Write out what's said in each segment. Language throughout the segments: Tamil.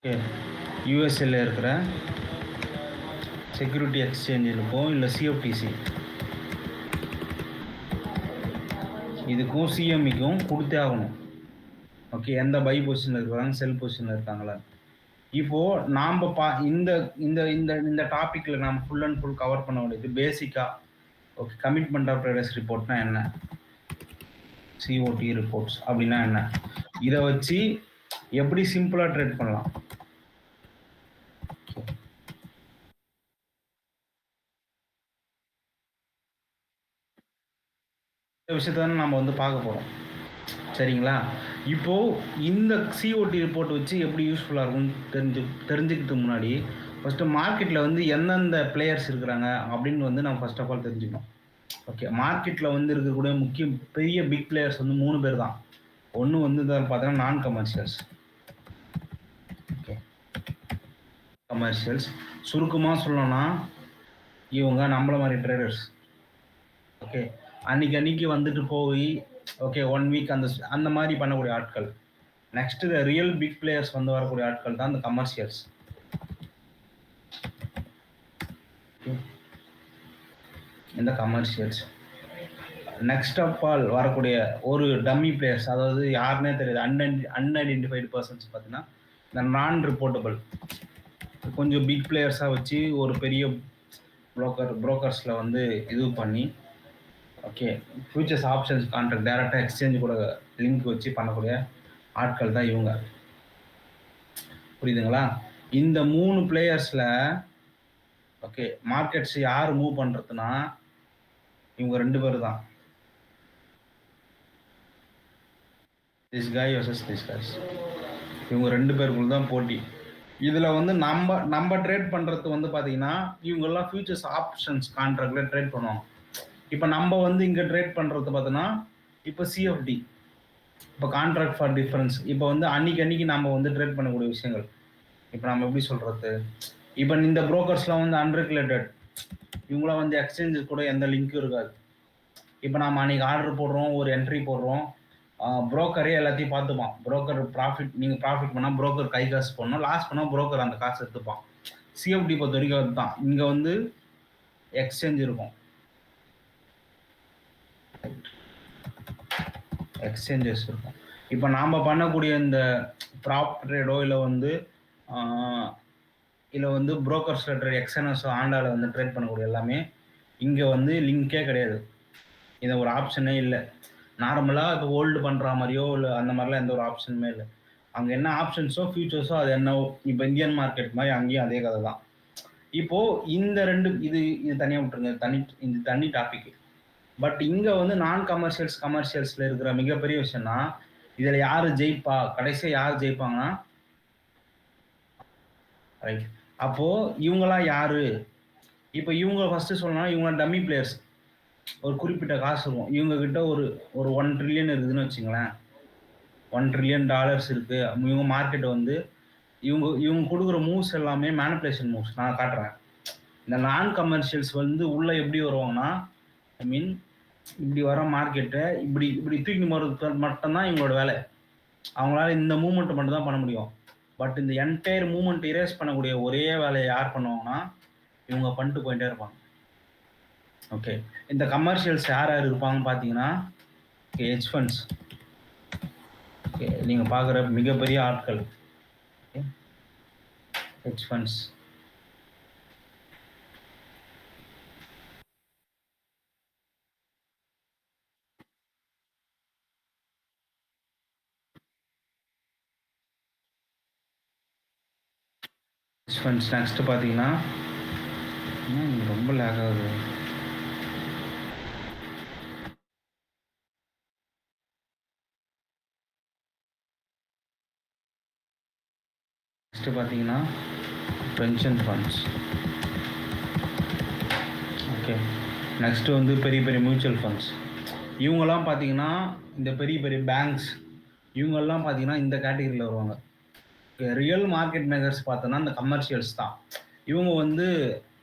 ஓகே, யூஎஸ்ஏல இருக்கிற செக்யூரிட்டி எக்ஸ்சேஞ்சுக்கும் இல்லை சிஎஃப்டிசி இதுக்கும் சிஎம்இக்கும் கொடுத்தே ஆகணும். ஓகே, எந்த பை பொசிஷனில் இருக்கிறாங்க, செல் பொசிஷனில் இருக்காங்களா. இப்போது நாம் இந்த இந்த இந்த இந்த டாப்பிக்கில் நாம் ஃபுல் அண்ட் ஃபுல் கவர் பண்ண வேண்டியது பேசிக்காக. ஓகே, கமிட்மெண்ட் ஆஃப் ட்ரேடர்ஸ் ரிப்போர்ட்னா என்ன, சிஓடி ரிப்போர்ட்ஸ் அப்படின்னா என்ன, இதை வச்சு எப்படி சிம்பிளாக ட்ரேட் பண்ணலாம். இந்த விஷயத்த தான் நம்ம வந்து பார்க்க போகிறோம். சரிங்களா? இப்போது இந்த சிஓடி ரிப்போர்ட் வச்சு எப்படி யூஸ்ஃபுல்லாக இருக்கும்னு தெரிஞ்சுக்கிறதுக்கு முன்னாடி ஃபஸ்ட்டு மார்க்கெட்டில் வந்து எந்தெந்த பிளேயர்ஸ் இருக்கிறாங்க அப்படின்னு வந்து நம்ம ஃபர்ஸ்ட் ஆஃப் ஆல் தெரிஞ்சுக்கணும். ஓகே, மார்க்கெட்டில் வந்து இருக்கக்கூடிய பெரிய பிக் பிளேயர்ஸ் வந்து 3 பேர் தான். ஒன்று வந்து பார்த்தீங்கன்னா நான் கமர்ஷியல்ஸ். ஓகே, கமர்ஷியல்ஸ் சுருக்கமாக சொல்லணும்னா இவங்க நம்மள மாதிரி ட்ரேடர்ஸ். ஓகே, அன்னைக்கு வந்துட்டு போய் ஓகே 1 வீக் அந்த மாதிரி பண்ணக்கூடிய ஆட்கள். நெக்ஸ்ட் ரியல் பிக் பிளேயர்ஸ் வந்து வரக்கூடிய ஆட்கள் தான் இந்த கமர்ஷியல்ஸ். இந்த கமர்ஷியல்ஸ் நெக்ஸ்ட் ஆஃப் ஆல் வரக்கூடிய ஒரு டம்மி பிளேயர்ஸ், அதாவது யாருன்னே தெரியாது, அன்ஐடென்டிஃபைடு பர்சன்ஸ் பார்த்தீங்கன்னா இந்த நான் ரிப்போர்ட்டபிள். கொஞ்சம் பிக் பிளேயர்ஸாக வச்சு ஒரு பெரிய புரோக்கர்ஸில் வந்து இது பண்ணி ஓகே ஃபியூச்சர்ஸ் ஆப்ஷன்ஸ் கான்ட்ராக்ட் டைரெக்டாக எக்ஸ்சேஞ்ச் கூட லிங்க் வச்சு பண்ணக்கூடிய ஆட்கள் தான் இவங்க. புரியுதுங்களா? இந்த 3 பிளேயர்ஸில் ஓகே மார்க்கெட்ஸ் யார் மூவ் பண்ணுறதுனா இவங்க 2 பேர் தான். திஸ் காய் வர்சஸ் திஸ் காய்ஸ். இவங்க 2 பேருக்குள்ள தான் போட்டி. இதில் வந்து நம்ம ட்ரேட் பண்ணுறது வந்து பார்த்தீங்கன்னா இவங்கெல்லாம் ஃபியூச்சர்ஸ் ஆப்ஷன்ஸ் கான்ட்ராக்டில் ட்ரேட் பண்ணுவாங்க. இப்போ நம்ம வந்து இங்கே ட்ரேட் பண்ணுறது பார்த்தோன்னா இப்போ சிஎஃப்டி, இப்போ கான்ட்ராக்ட் ஃபார் டிஃபரன்ஸ். இப்போ வந்து அன்னைக்கு நம்ம வந்து ட்ரேட் பண்ணக்கூடிய விஷயங்கள். இப்போ நம்ம எப்படி சொல்கிறது, இப்போ இந்த புரோக்கர்ஸ்லாம் வந்து அன்ரெகுலேட்டட், இவங்களாம் வந்து எக்ஸ்சேஞ்சு கூட எந்த லிங்க்கும் இருக்காது. இப்போ நம்ம அன்றைக்கி ஆர்டர் போடுறோம், ஒரு என்ட்ரி போடுறோம், புரோக்கரே எல்லாத்தையும் பார்த்துப்பான். புரோக்கர் ப்ராஃபிட், நீங்கள் ப்ராஃபிட் பண்ணால் புரோக்கர் கை காசு போடணும், லாஸ் பண்ணால் புரோக்கர் அந்த காசு எடுத்துப்பான். சிஎஃப்டி பொறுத்த வரைக்கும் அதுதான். இங்கே வந்து எக்ஸ்சேஞ்ச் இருக்கும், எக்ஸ்சேஞ்சஸ் இருக்கும். இப்போ நாம் பண்ணக்கூடிய இந்த ப்ராப் ட்ரேடோ இல்லை வந்து புரோக்கர்ஸில் ட்ரேட் எக்ஸ்என்எஸ் ஆண்டாவில் வந்து ட்ரேட் பண்ணக்கூடிய எல்லாமே இங்கே வந்து லிங்கே கிடையாது. இது ஒரு ஆப்ஷனே இல்லை. நார்மலாக இப்போ ஹோல்டு பண்ணுற மாதிரியோ இல்லை அந்த மாதிரிலாம் எந்த ஒரு ஆப்ஷனுமே இல்லை. அங்கே என்ன ஆப்ஷன்ஸோ ஃபியூச்சர்ஸோ அது என்னவோ, இப்போ இந்தியன் மார்க்கெட் மாதிரி அங்கேயும் அதே கதை தான். இப்போது இந்த 2 இது தனியாக விட்டுருங்க, இந்த தனி டாபிக். பட் இங்கே வந்து நான் கமர்ஷியல்ஸில் இருக்கிற மிகப்பெரிய விஷயம்னா இதில் யார் ஜெயிப்பா, கடைசியாக யார் ஜெயிப்பாங்கன்னா ரைட். அப்போது இவங்களாம் யார், இப்போ இவங்க ஃபஸ்ட்டு சொல்லணும்னா இவங்களாம் டம்மி பிளேயர்ஸ். ஒரு குறிப்பிட்ட காசு இருக்கும் இவங்ககிட்ட, ஒரு 1 ட்ரில்லியன் இருக்குதுன்னு வச்சுங்களேன், $1 ட்ரில்லியன் இருக்குது. இவங்க மார்க்கெட் வந்து இவங்க கொடுக்குற மூவ்ஸ் எல்லாமே மேனிப்புலேஷன் மூவ்ஸ். நான் காட்டுறேன். இந்த நான் கமர்ஷியல்ஸ் வந்து உள்ளே எப்படி வருவாங்கன்னா, ஐ மீன் இப்படி வர மார்க்கெட்டை இப்படி தூக்கி மட்டும்தான் இவங்களோட வேலை. அவங்களால இந்த மூவ்மெண்ட் மட்டும் தான் பண்ண முடியும். பட் இந்த என்டையர் மூவ்மெண்ட் இரேஸ் பண்ணக்கூடிய ஒரே வேலையை யார் பண்ணுவாங்கன்னா இவங்க பண்ணிட்டு போயிட்டே இருப்பாங்க. ஓகே, இந்த கமர்ஷியல்ஸ் யார் யார் இருப்பாங்கன்னு பார்த்தீங்கன்னா ஹெட்ஜ் ஃபண்ட்ஸ். ஓகே, நீங்கள் பார்க்குற மிகப்பெரிய ஆட்கள் ஹெட்ஜ் ஃபண்ட்ஸ். நெக்ஸ்ட் பார்த்தீங்கன்னா ரொம்ப லேக் ஆகுது. நெக்ஸ்ட் பார்த்தீங்கன்னா பென்ஷன் ஃபண்ட்ஸ். ஓகே, நெக்ஸ்ட்டு வந்து பெரிய பெரிய மியூச்சுவல் ஃபண்ட்ஸ். இவங்கெல்லாம் பார்த்தீங்கன்னா இந்த பெரிய பெரிய பேங்க்ஸ், இவங்கெல்லாம் பார்த்தீங்கன்னா இந்த கேட்டகரியில் வருவாங்க. ரியல் மார்க்கெட் மேக்கர்ஸ் பார்த்தோன்னா இந்த கமர்ஷியல்ஸ் தான். இவங்க வந்து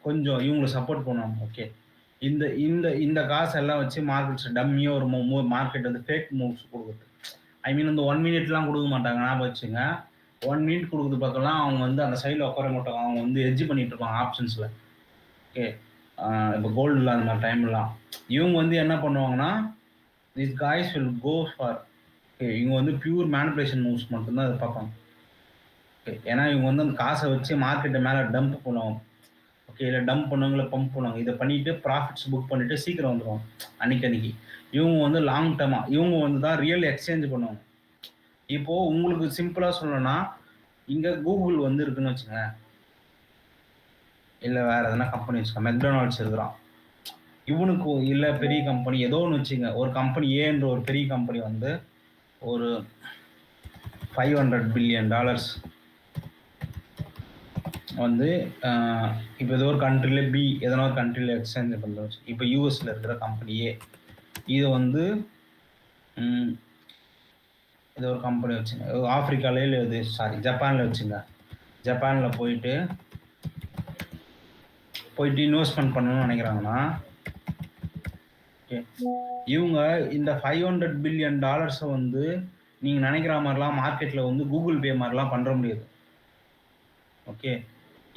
கொஞ்சம் இவங்களை சப்போர்ட் பண்ணுவாங்க. ஓகே, இந்த இந்த இந்த காசெல்லாம் வச்சு மார்க்கெட்ஸ் டம்மியாக ஒரு மார்க்கெட் வந்து ஃபேக் மூவ்ஸ் கொடுக்குறது. ஐ மீன் வந்து 1 மினிட்லாம் கொடுக்க மாட்டாங்க, ஞாபகம் வச்சுங்க. 1 மினிட் குடுக்குறது பக்கம்லாம் அவங்க வந்து அந்த சைடுல உட்கார மாட்டாங்க. அவங்க வந்து ஹெட்ஜ் பண்ணிட்டு இருப்பாங்க ஆப்ஷன்ஸ்ல. ஓகே. இப்போ கோல்டு இல்லாத மாரி டைம்லாம். இவங்க வந்து என்ன பண்ணுவாங்கன்னா, these guys will go for okay. இவங்க வந்து பியூர் மேனிபுலேஷன் மூவ்ஸ் மட்டும் தான் பார்ப்பாங்க. ஓகே. ஏன்னா இவங்க வந்து அந்த காச வச்சு மார்க்கெட்ட மேல டம்ப் பண்ணுவாங்க. ஓகே. இல்ல டம்ப் பண்ணுவாங்க, இல்ல பம்ப் பண்ணுவாங்க. இத பண்ணிட்டு ப்ராஃபிட்ஸ் புக் பண்ணிட்டு சீக்கிரம் வந்துருவாங்க. அன்னைக்கு. இவங்க வந்து லாங் டர்மா இவங்க வந்து தான் ரியல் எக்ஸ்சேஞ்ச் பண்ணுவாங்க. இப்போ உங்களுக்கு சிம்பிளா சொல்லணும்னா, இங்க கூகுள் வந்து இருக்குன்னு வச்சுக்கங்களேன். இல்ல வேற எதனா கம்பெனி வச்சுக்கோங்க. மெக்டொனால்ட்ஸ் இருக்கிறான். இவனுக்கு இல்ல பெரிய கம்பெனி ஏதோ ஒண்ணு வச்சுங்க. ஒரு கம்பெனி ஏன்ற ஒரு பெரிய கம்பெனி வந்து ஒரு $500 பில்லியன் வந்து இப்போ ஏதோ ஒரு கண்ட்ரில எதனா ஒரு கண்ட்ரில எக்ஸ்சேஞ்ச் பண்றோம். இப்போ யுஎஸ்ல இருக்கிற கம்பெனி ஏ. இது வந்து ஏதோ ஒரு கம்பெனி வச்சுங்க. ஆப்பிரிக்கால இல்ல இது ஜப்பான்ல வச்சுங்க. ஜப்பான்ல போயிட்டு இன்வெஸ்ட்மென்ட் பண்ணணும்னு நினைக்கிறாங்கன்னா, இவங்க இந்த $500 பில்லியன் வந்து நீங்க நினைக்கிற மாதிரிலாம் மார்க்கெட்ல வந்து கூகுள் பே மாதிரிலாம் பண்ற முடியாது. ஓகே.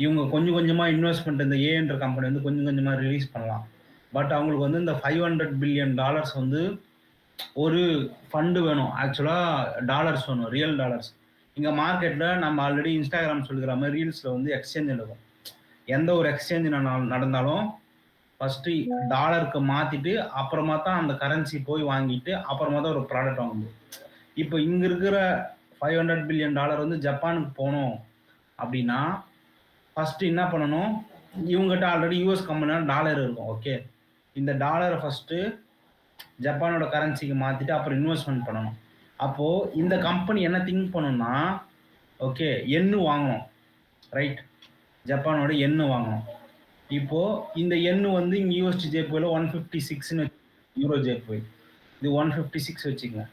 இவங்க கொஞ்சம் கொஞ்சமா இன்வெஸ்ட்மென்ட் இந்த ஏன்ற கம்பெனி வந்து கொஞ்சம் கொஞ்சமா ரிலீஸ் பண்ணலாம். பட் அவங்களுக்கு வந்து இந்த $500 பில்லியன் வந்து ஒரு ஃபண்ட் வேணும். ஆக்சுவலா டாலர்ஸ் வேணும். Real dollars. இங்க மார்க்கெட்ல நம்ம ஆல்ரெடி இன்ஸ்டாகிராம் சொல்லுகிற மாதிரி ரீல்ஸ்ல வந்து எக்ஸ்சேஞ்ச் நடக்கும். எந்த ஒரு எக்ஸ்சேஞ்ச் நடந்தாலும் ஃபர்ஸ்ட் டாலருக்கு மாத்திட்டு அப்புறமா தான் அந்த கரன்சி போய் வாங்கிட்டு அப்புறமா தான் ஒரு ப்ராடக்ட் வாங்க முடியும். இப்போ இங்க இருக்கிற $500 பில்லியன் வந்து ஜப்பானுக்கு போகணும் அப்படின்னா ஃபர்ஸ்ட் என்ன பண்ணணும்? இவங்ககிட்ட ஆல்ரெடி யூஎஸ் கம்பெனியால டாலர் இருக்கும். ஓகே. இந்த டாலரை ஃபர்ஸ்ட் ஜப்பானோட கரன்சிக்கு மாத்திட்டு அப்புறம் இன்வெஸ்ட்மெண்ட் பண்ணணும். அப்போ இந்த கம்பெனி என்ன திங்க் பண்ணும்னா, ஓகே எண்ணு வாங்கணும். ரைட். ஜப்பானோட எண்ணு வாங்கணும். இப்போ இந்த எண்ணு வந்து இங்க யூஎஸ்டி ஜேபில 156ன்னு யூரோ ஜேபி. இது 156 வச்சுக்கங்க.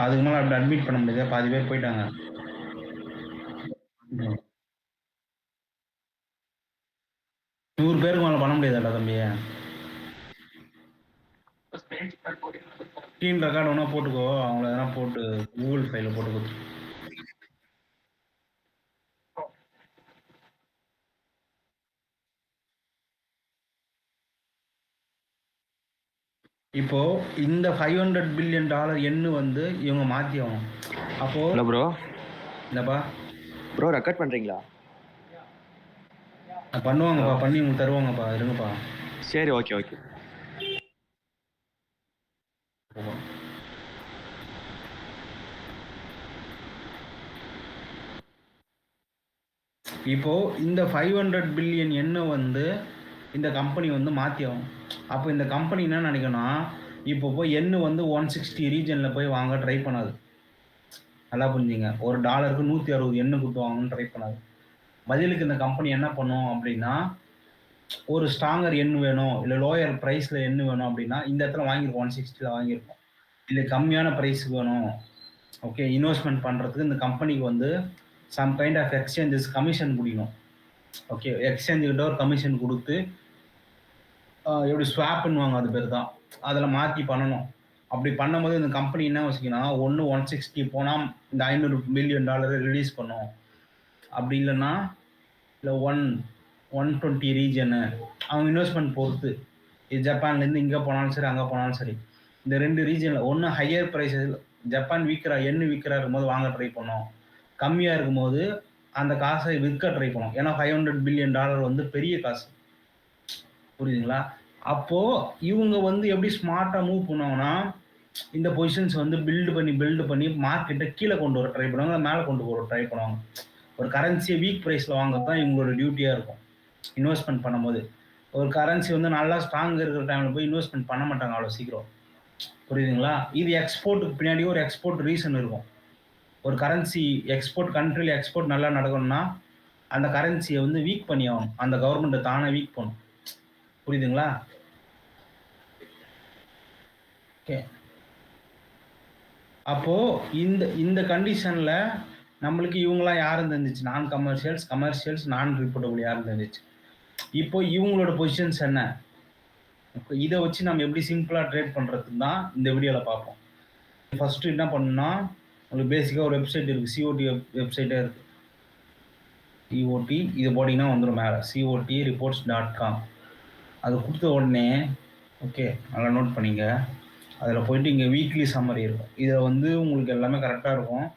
அதுக்கு மேல அப்படி அட்மிட் பண்ண முடியாது. பாதி பேர் போயிட்டாங்க. 100 பேருக்கு மேல பண்ண முடியாதுடா தம்பி. ஸ்க்ரீன் ரெக்கார்ட் வேணா போட்டுக்கோ. அவங்கள எதனா போட்டு கூகுள் ஃபைல போட்டு குடுத்துரு. இப்போ இந்த $500 பில்லியன் எண்ணு வந்து இவங்க மாத்தி ஆகணும். அப்போ ஹலோ ப்ரோ. என்னப்பா ப்ரோ ரெக்கார்ட் பண்றீங்களா? பண்ணுவாங்கப்பா. பண்ணி உங்களுக்கு தருவாங்கப்பா. இருங்கப்பா. சரி, ஓகே ஓகே. இப்போ இந்த $500 பில்லியன் எண்ணை வந்து இந்த கம்பெனி வந்து மாத்தி ஆகும். அப்போ இந்த கம்பெனி என்ன நினைக்கணும்னா, இப்போ போய் எண்ணு வந்து 160 ரீஜன்ல போய் வாங்க ட்ரை பண்ணாது. நல்லா புரிஞ்சுங்க. ஒரு டாலருக்கு 160 எண்ணு குடுத்து வாங்கணும்னு ட்ரை பண்ணாது. பதிலுக்கு இந்த கம்பெனி என்ன பண்ணும் அப்படின்னா, ஒரு ஸ்ட்ராங்கர் எண் வேணும், இல்ல லோயர் பிரைஸ்ல எண் வேணும் அப்படின்னா, இந்த இடத்துல வாங்கியிருப்போம். 160ல வாங்கியிருப்போம். இல்ல கம்மியான பிரைஸ் வேணும். ஓகே. இன்வெஸ்ட்மென்ட் பண்றதுக்கு இந்த கம்பெனிக்கு வந்து some kind of exchanges commission பிடிக்கணும். ஓகே. எக்ஸ்சேஞ்ச் கிட்ட ஒரு கமிஷன் கொடுத்து எப்படி ஸ்வாப்னுவாங்க அது பேர் தான். அதுல மாத்தி பண்ணணும். அப்படி பண்ணும்போது இந்த கம்பெனி என்ன யோசிக்கணும், ஒண்ணு 160 போனா இந்த $500 மில்லியன் ரிலீஸ் பண்ணும். அப்படி இல்லைன்னா இல்ல 120 ரீஜனு அவங்க இன்வெஸ்ட்மெண்ட் பொறுத்து. இது ஜப்பான்லேருந்து இங்கே போனாலும் சரி, அங்கே போனாலும் சரி. இந்த 2 ரீஜனில் ஒன்று ஹையர் ப்ரைஸ் ஜப்பான் எண்ணு விற்கிறா இருக்கும்போது வாங்க ட்ரை பண்ணோம். கம்மியாக இருக்கும்போது அந்த காசை விற்க ட்ரை பண்ணும். ஏன்னா $500 பில்லியன் வந்து பெரிய காசு. புரியுதுங்களா? அப்போ இவங்க வந்து எப்படி ஸ்மார்ட்டா மூவ் பண்ணுவாங்கன்னா, இந்த பொசிஷன்ஸ் வந்து பில்டு பண்ணி மார்க்கெட்டை கீழே கொண்டு வர ட்ரை பண்ணுவாங்க, மேலே கொண்டு வர ட்ரை பண்ணுவாங்க. ஒரு கரன்சியை வீக் ப்ரைஸில் வாங்குறது தான் இவங்களோட டியூட்டியாக இருக்கும் இன்வெஸ்ட்மெண்ட் பண்ணும்போது. ஒரு கரன்சி வந்து நல்லா ஸ்ட்ராங் இருக்கிற டைமில் போய் இன்வெஸ்ட்மெண்ட் பண்ண மாட்டாங்க அவ்வளோ சீக்கிரம். புரியுதுங்களா? இது எக்ஸ்போர்ட்டுக்கு பின்னாடி ஒரு எக்ஸ்போர்ட் ரீசன் இருக்கும். ஒரு கரன்சி கண்ட்ரியில் எக்ஸ்போர்ட் நல்லா நடக்கணும்னா அந்த கரன்சியை வந்து வீக் பண்ணி ஆகணும். அந்த கவர்மெண்ட்டை தானே வீக் பண்ணும். புரியுதுங்களா? ஓகே. அப்போ இந்த இந்த கண்டிஷன்ல நம்மளுக்கு இவங்கலாம் யாருன்னு தெரிஞ்சுச்சு? நான் கமர்ஷியல்ஸ், கமர்ஷியல்ஸ், நான் ரிப்போர்ட்டபிள் யாருன்னு தெரிஞ்சுச்சு. இப்போ இவங்களோட பொசிஷன்ஸ் என்ன? இத வச்சு நம்ம எப்படி சிம்பிளா ட்ரேட் பண்றதுன்னு தான் இந்த வீடியோல பார்ப்போம். ஃபர்ஸ்ட் என்ன பண்ணணும்னா, உங்களுக்கு பேசிக்கா ஒரு வெப்சைட் இருக்கு. சிஓடி வெப்சைட்டே இருக்கு. சிஓடி இது போட்டீங்கன்னா வந்துரும் மேல. cotreports.com. அது குடுத்த உடனே ஓகே, நல்லா நோட் பண்ணிங்க. அதுல போயிட்டு இங்க வீக்லி சம்மரி இருக்கும். இதுல வந்து உங்களுக்கு எல்லாமே கரெக்ட்டா இருக்கும்.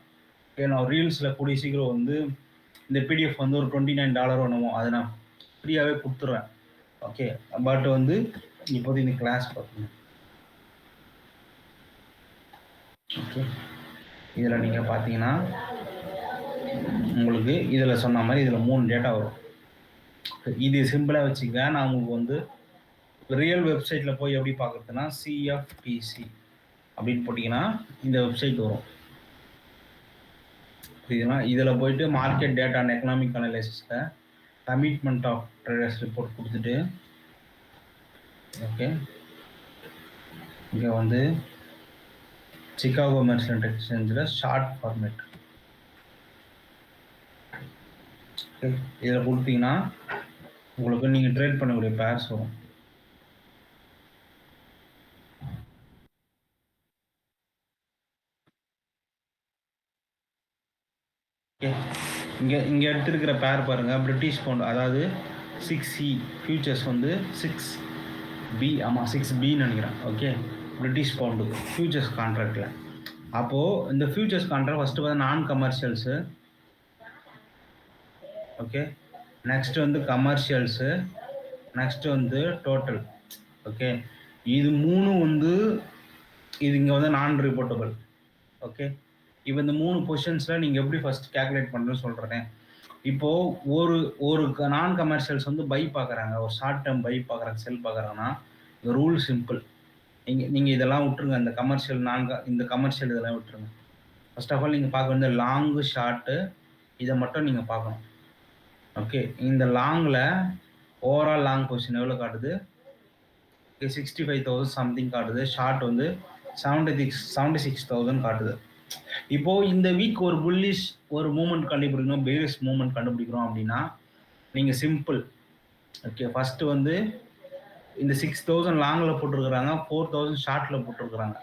நான் ரீல்ஸ்ல கூடிய சீக்கிரம் வந்து இந்த பிடிஎஃப் வந்து ஒரு $29 என்னமோ அதை நான் ஃப்ரீயாகவே கொடுத்துட்றேன். ஓகே, பட் வந்து இப்போதைக்கு இந்த கிளாஸ் பார்க்கணும். ஓகே, இதில் நீங்கள் பார்த்தீங்கன்னா உங்களுக்கு இதில் சொன்ன மாதிரி இதில் 3 டேட்டா வரும். இது சிம்பிளாக வச்சுக்க. நான் உங்களுக்கு வந்து ரியல் வெப்சைட்டில் போய் எப்படி பார்க்குறதுனா சிஎஃப்டிசி அப்படின்னு போட்டிங்கன்னா இந்த வெப்சைட் வரும். புரியுதுங்களா? இதில் போயிட்டு மார்க்கெட் டேட்டா அண்ட் எக்கனாமிக் அனலைசிஸில் கமிட்மெண்ட் ஆஃப் ட்ரேடர்ஸ் ரிப்போர்ட் கொடுத்துட்டு ஓகே, இங்கே வந்து சிகாகோ மெர்ச்சன்ட் எக்ஸ்சேஞ்சில் ஷார்ட் ஃபார்மேட் ஓகே, இதில் கொடுத்தீங்கன்னா உங்களுக்கு நீங்கள் ட்ரேட் பண்ணக்கூடிய பேர்ஸ் வரும். ஓகே, இங்கே எடுத்துருக்கிற பேர் பாருங்கள், பிரிட்டிஷ் பவுண்ட், அதாவது 6E ஃபியூச்சர்ஸ் வந்து 6B, ஆமாம் 6Bன்னு நினைக்கிறேன். ஓகே, பிரிட்டிஷ் பவுண்டு ஃபியூச்சர்ஸ் கான்ட்ராக்டில். அப்போது இந்த ஃபியூச்சர்ஸ் கான்ட்ராக்ட் ஃபஸ்ட்டு பார்த்தா நான் கமர்ஷியல்ஸு. ஓகே, நெக்ஸ்ட் வந்து கமர்ஷியல்ஸு, நெக்ஸ்ட் வந்து டோட்டல். ஓகே, இது 3 வந்து இது இங்கே வந்து நான் ரிப்போர்ட்டபிள். ஓகே, இப்போ இந்த 3 பொசிஷன்ஸில் நீங்கள் எப்படி ஃபஸ்ட் கேல்குலேட் பண்ணுறதுன்னு சொல்கிறேன். இப்போது ஒரு நான் கமர்ஷியல்ஸ் வந்து பை பார்க்குறாங்க, ஒரு ஷார்ட் டேர்ம் பை பார்க்குறாங்க, செல் பார்க்குறாங்கன்னா ரூல் சிம்பிள். நீங்கள் இதெல்லாம் விட்டுருங்க, இந்த கமர்ஷியல் இந்த கமர்ஷியல் இதெல்லாம் விட்டுருங்க. ஃபர்ஸ்ட் ஆஃப் ஆல் நீங்கள் பார்க்க வேண்டிய லாங்கு ஷார்ட்டு இதை மட்டும் நீங்கள் பார்க்கணும். ஓகே, இந்த லாங்கில் ஓவரால் லாங் பொசிஷன் எவ்வளோ காட்டுது? 65,000 சம்திங் காட்டுது. ஷார்ட் வந்து 76,000 காட்டுது. இப்போ இந்த வீக் ஒரு புல்லிஷ் ஒரு மூமெண்ட் கண்டுபிடிக்கணும், பேரிஷ் மூமெண்ட் கண்டுபிடிக்கிறோம் அப்படின்னா நீங்கள் சிம்பிள். ஓகே, ஃபர்ஸ்ட் வந்து இந்த 6,000 லாங்கில் போட்டிருக்கிறாங்க, 4,000 ஷார்ட்டில் போட்டிருக்கிறாங்க.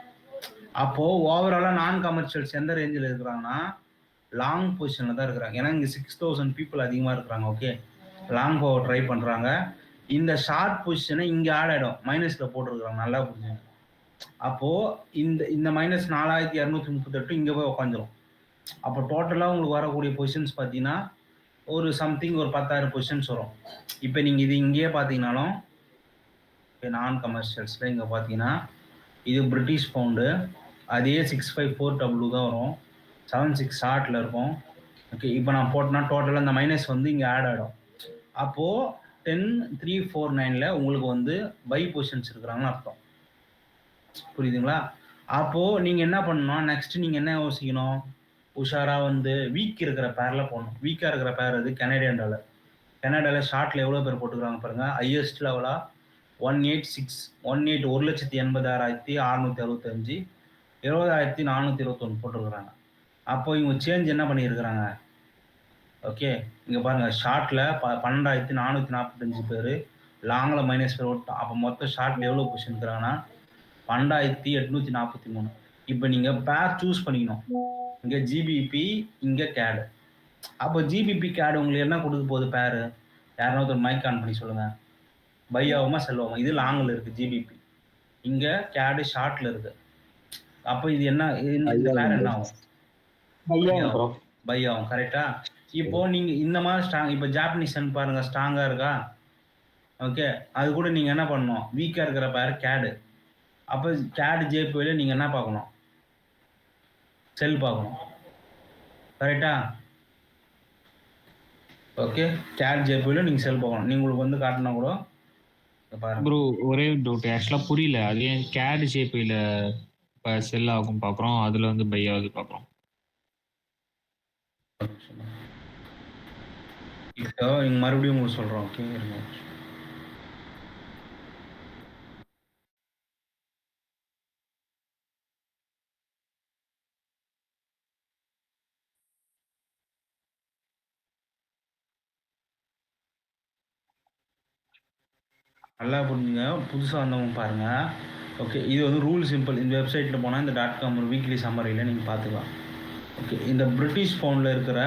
அப்போது ஓவராலாக நான் கமர்ஷியல்ஸ் எந்த ரேஞ்சில் இருக்கிறாங்கன்னா லாங் பொசிஷனில் தான் இருக்கிறாங்க. ஏன்னா இங்கே 6,000 பீப்புள் அதிகமாக இருக்கிறாங்க. ஓகே, லாங் போக ட்ரை பண்ணுறாங்க. இந்த ஷார்ட் பொசிஷனை இங்கே ஆட் ஆகிடும், மைனஸில் போட்டிருக்கிறாங்க. நல்லா புரிஞ்சுங்க. அப்போது இந்த மைனஸ் 4,238 இங்கே போய் உட்காந்துரும். அப்போ டோட்டலாக உங்களுக்கு வரக்கூடிய பொசிஷன்ஸ் பார்த்தீங்கன்னா ஒரு சம்திங் ஒரு 10,000 பொசிஷன்ஸ் வரும். இப்போ நீங்கள் இது இங்கேயே பார்த்தீங்கன்னாலும் இப்போ நான் கமர்ஷியல்ஸில் இங்கே பார்த்தீங்கன்னா இது பிரிட்டிஷ் பவுண்டு, அதே 654W தான் வரும், 76 ஷார்ட்டில் இருக்கும். ஓகே, இப்போ நான் போட்டேன்னா டோட்டலாக இந்த மைனஸ் வந்து இங்கே ஆட் ஆகிடும். அப்போது 10,349ல் உங்களுக்கு வந்து பை பொசிஷன்ஸ் இருக்கிறாங்கன்னு அர்த்தம். புரியுதுங்களா? அப்போது நீங்கள் என்ன பண்ணணும், நெக்ஸ்ட் நீங்கள் என்ன யோசிக்கணும், உஷாராக வந்து வீக் இருக்கிற பேரில் போடணும். வீக்காக இருக்கிற பேர் அது கனடியன் டாலர். கனடாவில் ஷார்ட்டில் எவ்வளோ பேர் போட்டுக்கிறாங்க பாருங்கள். ஹையஸ்ட் லெவலாக 1,80,665,665 20,421 போட்டிருக்கிறாங்க. அப்போ இவங்க சேஞ்ச் என்ன பண்ணியிருக்கிறாங்க? ஓகே, இங்கே பாருங்கள், ஷார்ட்டில் 12,445 பேர், லாங்கில் மைனஸ் பேர் ஓட்டோம். அப்போ மொத்தம் ஷார்ட்டில் எவ்வளோ பொசிஷன் இருக்கிறாங்கன்னா 12,843. இப்போ நீங்கள் பேர் சூஸ் பண்ணிக்கணும். இங்கே ஜிபிபி, இங்கே கேடு. அப்போ ஜிபிபி கேடு உங்களுக்கு என்ன கொடுக்க போகுது பேர்? யாருன்னா ஒருத்தர் மைக் ஆன் பண்ணி சொல்லுங்கள். பை ஆகுமா செல் ஆகுமா? இது லாங்கில் இருக்குது ஜிபிபி, இங்கே கேடு ஷார்ட்டில் இருக்குது. அப்போ இது என்ன, இந்த பேர் என்ன ஆகும்? பை ஆகும். கரெக்டா? இப்போ நீங்கள் இந்த மாதிரி ஸ்ட்ராங், இப்போ ஜாப்பனீஸ் பாருங்கள் ஸ்ட்ராங்காக இருக்கா? ஓகே, அது கூட நீங்கள் என்ன பண்ணணும், வீக்காக இருக்கிற பேர் கேடு. அப்போ கேடு ஜேபியில் நீங்கள் என்ன பார்க்கணும், செல் பார்க்கணும். கரெக்டா? ஓகே, கேட் ஜேபியில் நீங்கள் செல் பார்க்கணும். நீங்கள் உங்களுக்கு வந்து காட்டினா கூட பாருங்க. ப்ரோ ஒரே டவுட், ஆக்சுவலாக புரியல, அது ஏன் கேட் ஜேபியில் இப்போ செல் ஆகும் பார்க்குறோம், அதில் வந்து பை ஆகுது பார்க்குறோம். இப்போ இங்கே மறுபடியும் உங்களுக்கு சொல்கிறோம். ஓகே, இருங்க. நல்லா புரிஞ்சுங்க. புதுசா வந்தவங்க பாருங்க. ஓகே. இது வந்து ரூல் சிம்பிள். இந்த வெப்சைட்ல போனா இந்த .com வீக்லி சம்மரியில நீங்க பார்த்துக்கலாம். ஓகே. இந்த பிரிட்டிஷ் பவுண்ட்ல இருக்கிற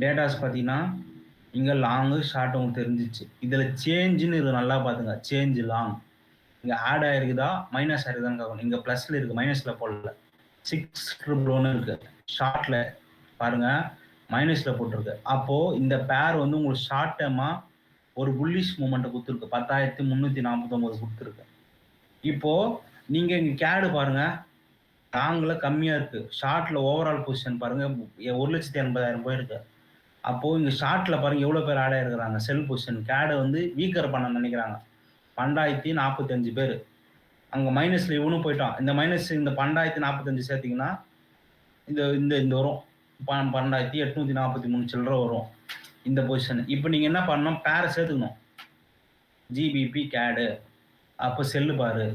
டேட்டாஸ் பார்த்தீங்கன்னா, இங்க லாங்கு, ஷார்ட் உங்களுக்கு தெரிஞ்சிச்சு. இதுல சேஞ்சுன்னு இருக்கு நல்லா பார்த்துங்க. Change long. இங்க ஆட் ஆயிருக்குதா, மைனஸ் ஆயிருக்குதான்னு பார்க்கணும். இங்க பிளஸ்ல இருக்கு. மைனஸ்ல போடல. 611 இருக்கு. ஷார்ட்ல பாருங்க. மைனஸ்ல போட்டிருக்கு. அப்போ இந்த பேர் வந்து உங்களுக்கு ஷார்ட் டேர்மா ஒரு புல்லிஷ் மூவ்மெண்ட் குடுத்துருக்கு. 10,349 குடுத்துருக்கு. இப்போ நீங்க இங்க கேடு பாருங்க. லாங்ல கம்மியா இருக்கு. ஷார்ட்ல ஓவரால் பொசிஷன் பாருங்க 1,80,000 போயிருக்கு. அப்போ இங்க ஷார்ட்ல பாருங்க எவ்வளவு பேர் ஆட் ஆயிருக்காங்க. செல் பொசிஷன் கேட வந்து வீக்கர் பண்ண நினைக்கிறாங்க. 12,045 பேரு. அங்க மைனஸ்ல இவனும் போயிட்டான். இந்த மைனஸ் இந்த 12,045 சேர்த்தீங்கன்னா இந்த இந்த இந்த வரும். 12,843 சில்லற வரும். இந்த பொசிஷன். இப்போ நீங்க என்ன பண்ணணும்? பேர சேர்த்துக்கணும். ஜிபிபி கேடு. அப்போ செல்லு பாரு.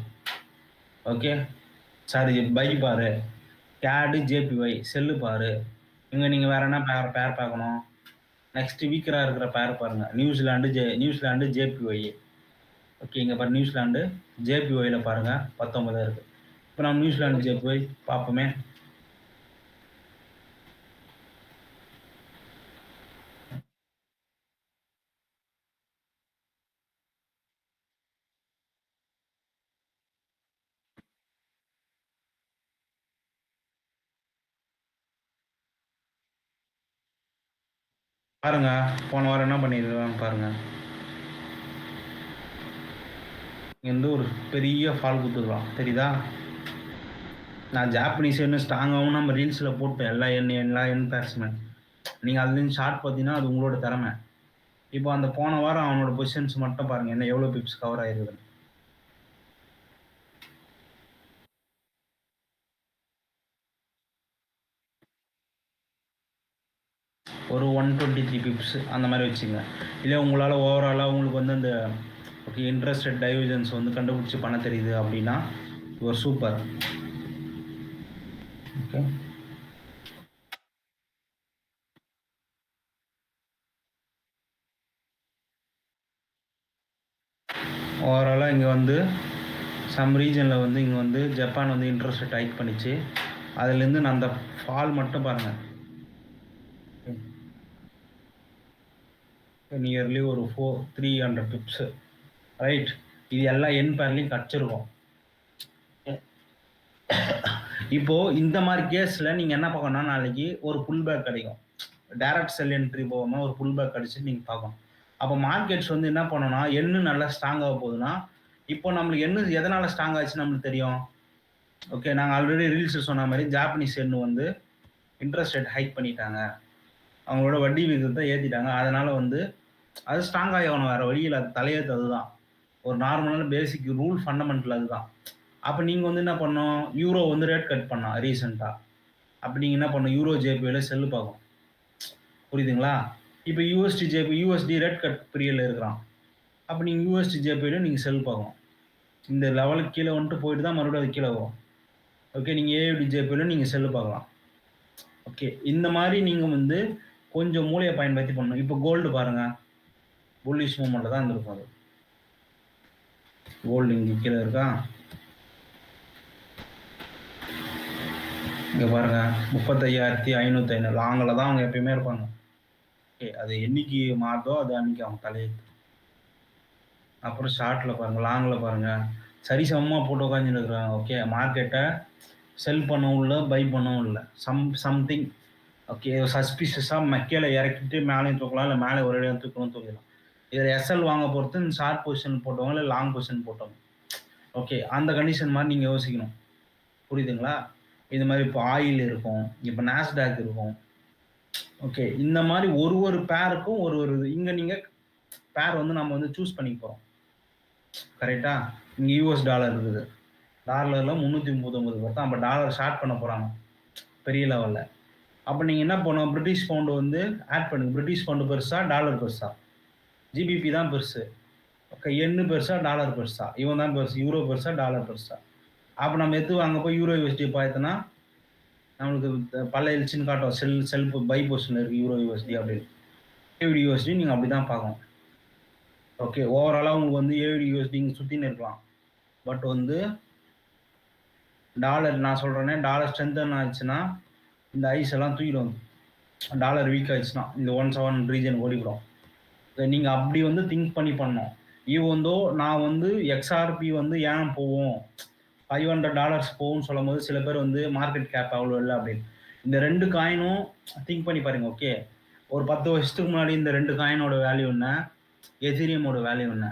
ஓகே. சாரி பை பாரு. கேடு ஜேபிஒய் செல்லு பாரு. இங்க நீங்க வேற என்ன பேர் பார்க்கணும்? நெக்ஸ்ட் வீக்கரா இருக்கிற பேர் பாருங்க. New Zealand JPY. ஓகே. இங்க பாரு நியூசிலாந்து ஜேபிஒய்ல பாருங்க 19 இருக்கு. இப்போ நம்ம நியூசிலாந்து ஜேபிஒய் பார்ப்போமே. பாருங்க. போன வாரம் என்ன பண்ணிருக்காங்க பாருங்க. இங்க இருந்து ஒரு பெரிய ஃபால் குடுத்துருக்கான். தெரியுதா? நான் ஜாப்பனீஸ் என்ன ஸ்ட்ராங்காகவும் நம்ம ரீல்ஸ்ல போட்டேன். எல்லா எண் பேட்ஸ்மேன். நீங்க அதுலேருந்து ஷார்ட் பார்த்தீங்கன்னா அது உங்களோட திறமை. இப்போ அந்த போன வாரம் அவனோட பொசிஷன்ஸ் மட்டும் பாருங்க. என்ன எவ்வளவு பிப்ஸ் கவர் ஆயிருக்குது. ஒரு 123 பிப்ஸ் அந்த மாதிரி வச்சுங்க. இல்லை உங்களால் ஓவராலாக உங்களுக்கு வந்து அந்த ஓகே இன்ட்ரெஸ்ட் டைவர்ஜன்ஸ் வந்து கண்டுபிடிச்சி பண்ண தெரியுது அப்படின்னா ஒரு சூப்பர். ஓகே. ஓவராலாக இங்கே வந்து சம் ரீஜனில் வந்து இங்கே வந்து ஜப்பான் வந்து இன்ட்ரெஸ்ட் டைட் பண்ணிச்சு. அதுலேருந்து நான் அந்த ஃபால் மட்டும் பாருங்கள். நியர்லி ஒரு 300 பிப்ஸ் ரைட். இது எல்லா எண் பேர்லையும் கடிச்சிருக்கும். இப்போ இந்த மாதிரி கேஸ்ல நீங்க என்ன பார்க்கணும்னா நாளைக்கு ஒரு புல் பேக் கிடைக்கும். டைரக்ட் செல் என்ட்ரி போகாம ஒரு புல் பேக் அடிச்சு நீங்க பார்க்கணும். அப்போ மார்க்கெட்ஸ் வந்து என்ன பண்ணணும்னா எண்ணு நல்லா ஸ்ட்ராங் ஆக போகுதுன்னா இப்போ நம்மளுக்கு எண்ணு எதனால ஸ்ட்ராங் ஆச்சுன்னு நம்மளுக்கு தெரியும். ஓகே. நாங்கள் ஆல்ரெடி ரீல்ஸ் சொன்ன மாதிரி ஜாப்பனீஸ் எண்ணு வந்து இன்ட்ரெஸ்ட் ரேட் ஹைக் பண்ணிட்டாங்க. அவங்களோட வட்டி விகிதத்தை ஏற்றிட்டாங்க. அதனால வந்து அது ஸ்ட்ராங் ஆகணும். வேற வழியில் அது தலையெழுத்து அதுதான். ஒரு நார்மலான பேசிக் ரூல் ஃபண்டமெண்டல் அதுதான். அப்போ நீங்கள் வந்து என்ன பண்ணணும்? யூரோ வந்து ரேட் கட் பண்ணோம் ரீசெண்டாக. அப்போ நீங்கள் என்ன பண்ணணும்? யூரோ ஜேபியில் செல்லு பார்க்கும். புரியுதுங்களா? இப்போ யூஎஸ்டி ரேட் கட் பீரியடில் இருக்கிறான். அப்போ நீங்கள் யூஎஸ்டி ஜேபியில் நீங்கள் செல் பார்க்கணும். இந்த லெவலுக்கு கீழே வந்துட்டு போயிட்டு தான் மறுபடியும் அது கீழே வரும். ஓகே. நீங்கள் ஏயுடி ஜேபியில் நீங்கள் செல்லு பார்க்கலாம். ஓகே. இந்த மாதிரி நீங்கள் வந்து கொஞ்சம் மூளையை பயன்படுத்தி பண்ணணும். இப்போ கோல்டு பாருங்கள். புல்லிஷ் மூமெண்ட்டில் தான் இருந்திருக்கும் அது. கோல்டு இங்கே கீழே இருக்கா? இங்கே பாருங்க 35,550 லாங்கில் தான் அவங்க எப்பயுமே இருப்பாங்க. ஓகே. அது என்னைக்கு மாறுதோ அது அன்னைக்கு அவங்க தலையெழுத்து. அப்புறம் ஷார்ட்டில் பாருங்க, லாங்கில் பாருங்க சரி சமமாக போட்டு உட்காந்துட்டு இருக்கிறாங்க. ஓகே. மார்க்கெட்டை செல் பண்ணவும் இல்லை, பை பண்ணவும் இல்லை. சம்திங் ஓகே சஸ்பிஷியஸாக கீழே இறக்கிட்டு மேலேயும் தூக்கலாம், இல்லை மேலே ஒரு இடம் தூக்கிடலாம். இதில் எஸ்எல் வாங்க பொறுத்து ஷார்ட் பொசிஷன் போட்டவங்க இல்லை லாங் பொசிஷன் போட்டவங்க. ஓகே. அந்த கண்டிஷன் மாதிரி நீங்கள் யோசிக்கணும். புரியுதுங்களா? இது மாதிரி இப்போ ஆயில் இருக்கும், இப்போ நாஸ்டாக் இருக்கும். ஓகே. இந்த மாதிரி ஒரு பேருக்கும் ஒரு இங்கே நீங்கள் பேர் வந்து நம்ம வந்து சூஸ் பண்ணிக்க போகிறோம். கரெக்டா? இங்கே யூஎஸ் டாலர் இருக்குது. டாலரில் 339 பேர் தான். அப்போ டாலர் ஷார்ட் பண்ண போகிறாங்க பெரிய லெவலில். அப்போ நீங்கள் என்ன பண்ணணும்? பிரிட்டிஷ் பவுண்டு வந்து ஆட் பண்ணுங்க. பிரிட்டிஷ் பவுண்டு பெருசா டாலர் பெருசா? ஜிபிபி தான் பெருசு. ஓகே. எண்ணு பெருசா டாலர் பெருசா? இவன் தான் பெருசு. யூரோ பெருசா டாலர் பெருசா? அப்போ நம்ம எது அங்கே போய் யூரோ யூஎஸ்டி பார்த்தோன்னா நம்மளுக்கு பல எழுச்சின்னு காட்டும். செல்ஃப் பை பொசிஷன் இருக்குது யூரோ யூஎஸ்டி அப்படின்னு. யூஎஸ்டி நீங்கள் அப்படி தான் பார்க்கணும். ஓகே. ஓவராலா உங்களுக்கு வந்து AUD சுத்தின்னு இருக்கலாம். பட் வந்து டாலர் நான் சொல்றேனே, டாலர் ஸ்ட்ரென்தன் ஆச்சுன்னா, இந்த ஐஸ் எல்லாம் தூக்கிடும். டாலர் வீக் ஆயிடுச்சுன்னா, இந்த 17 ரீஜன் ஓடிவிடும். நீங்க அப்படி வந்து திங்க் பண்ணி பண்ணணும். ஈவன் தோ நான் வந்து XRP வந்து ஏன் போகும்? $500 போகும்னு சொல்லும்போது சில பேர் வந்து மார்க்கெட் கேப் அவ்வளோ இல்ல அப்படின்னு. இந்த 2 காயினும் திங்க் பண்ணி பாருங்க. ஓகே. ஒரு 10 வருஷத்துக்கு முன்னாடி இந்த 2 காயினோட வேல்யூ என்ன? எதீரியமோட வேல்யூ என்ன?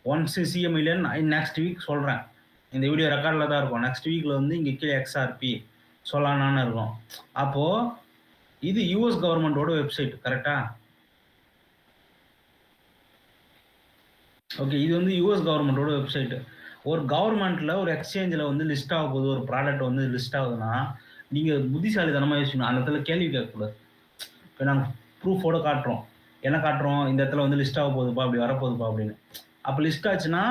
ஒன்ஸ் சிஎம் இல்லைன்னு நெக்ஸ்ட் வீக் சொல்றேன். இந்த வீடியோ ரெக்கார்ட்ல தான் இருக்கும். நெக்ஸ்ட் வீக்ல வந்து இங்க கீழே XRP சொலானான்னு இருக்கும். அப்போ இது யுஎஸ் கவர்மெண்டோட வெப்சைட் கரெக்டா? ஓகே. இது வந்து யுஎஸ் கவர்மெண்டோட வெப்சைட். ஒரு கவர்மெண்ட்ல ஒரு எக்ஸ்சேஞ்சில் வந்து லிஸ்ட் ஆக போகுது, ஒரு ப்ராடக்ட் வந்து லிஸ்ட் ஆகுதுன்னா நீங்க புத்திசாலித்தனமா யோசிக்கணும். அந்த இடத்துல கேள்வி கேட்கக்கூடாது. இப்போ நாங்கள் ப்ரூஃபோட காட்டுறோம். என்ன காட்டுறோம்? இந்த இடத்துல வந்து லிஸ்ட் ஆக போகுதுப்பா, அப்படி வரப்போகுதுப்பா அப்படின்னு. அப்போ லிஸ்ட் ஆச்சுன்னா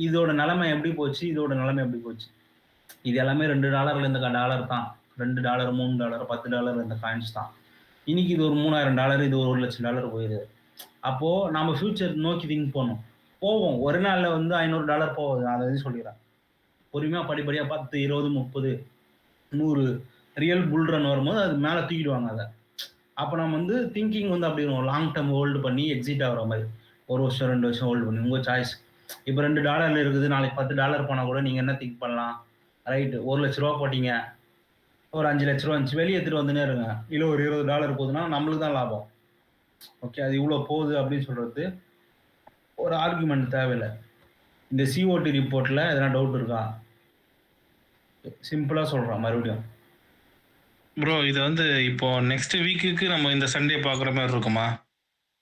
இதோட நிலைமை எப்படி போச்சு, இதோட நிலைமை எப்படி போச்சு? இது எல்லாமே $2 இந்த டாலர் தான். $2, $3, $10 இந்த காயின்ஸ் தான். இன்னைக்கு இது ஒரு $3000, இது ஒரு $1,00,000 போயிருது. அப்போ நம்ம ஃபியூச்சர் நோக்கி திங்க் பண்ணணும். போவோம். ஒரு நாள்ல வந்து $500 போகுது. அதை வந்து சொல்லிடுறேன். பொறுமையா படிப்படியா 10, 20, 30, 100 ரியல் புல் ரன் வரும்போது அது மேல தூக்கிடுவாங்க அதை. அப்போ நம்ம வந்து திங்கிங் வந்து அப்படி லாங் டேர்ம் ஹோல்டு பண்ணி எக்ஸிட் ஆகுற மாதிரி 1 வருஷம் 2 வருஷம் ஹோல்டு பண்ணி உங்க சாய்ஸ். இப்போ $2 இருக்குது, நாளைக்கு $10 போனா கூட நீங்க என்ன திங்க் பண்ணலாம்? ரைட், $1,00,000 போட்டீங்க, ஒரு $5,00,000 வந்துச்சு, வெளியே எடுத்துட்டு வந்துனே இருங்க. இல்லை ஒரு $20 போகுதுன்னா நம்மளுக்கு தான் லாபம். ஓகே, அது இவ்வளோ போகுது அப்படின்னு சொல்றது ஒரு ஆர்குமெண்ட் தேவையில்லை. இந்த COT ரிப்போர்ட்ல எதனா டவுட் இருக்கா? சிம்பிளா சொல்றேன் மறுபடியும். ப்ரோ இது வந்து இப்போ நெக்ஸ்ட் வீக்குக்கு நம்ம இந்த சண்டே பார்க்குற மாதிரி இருக்குமா?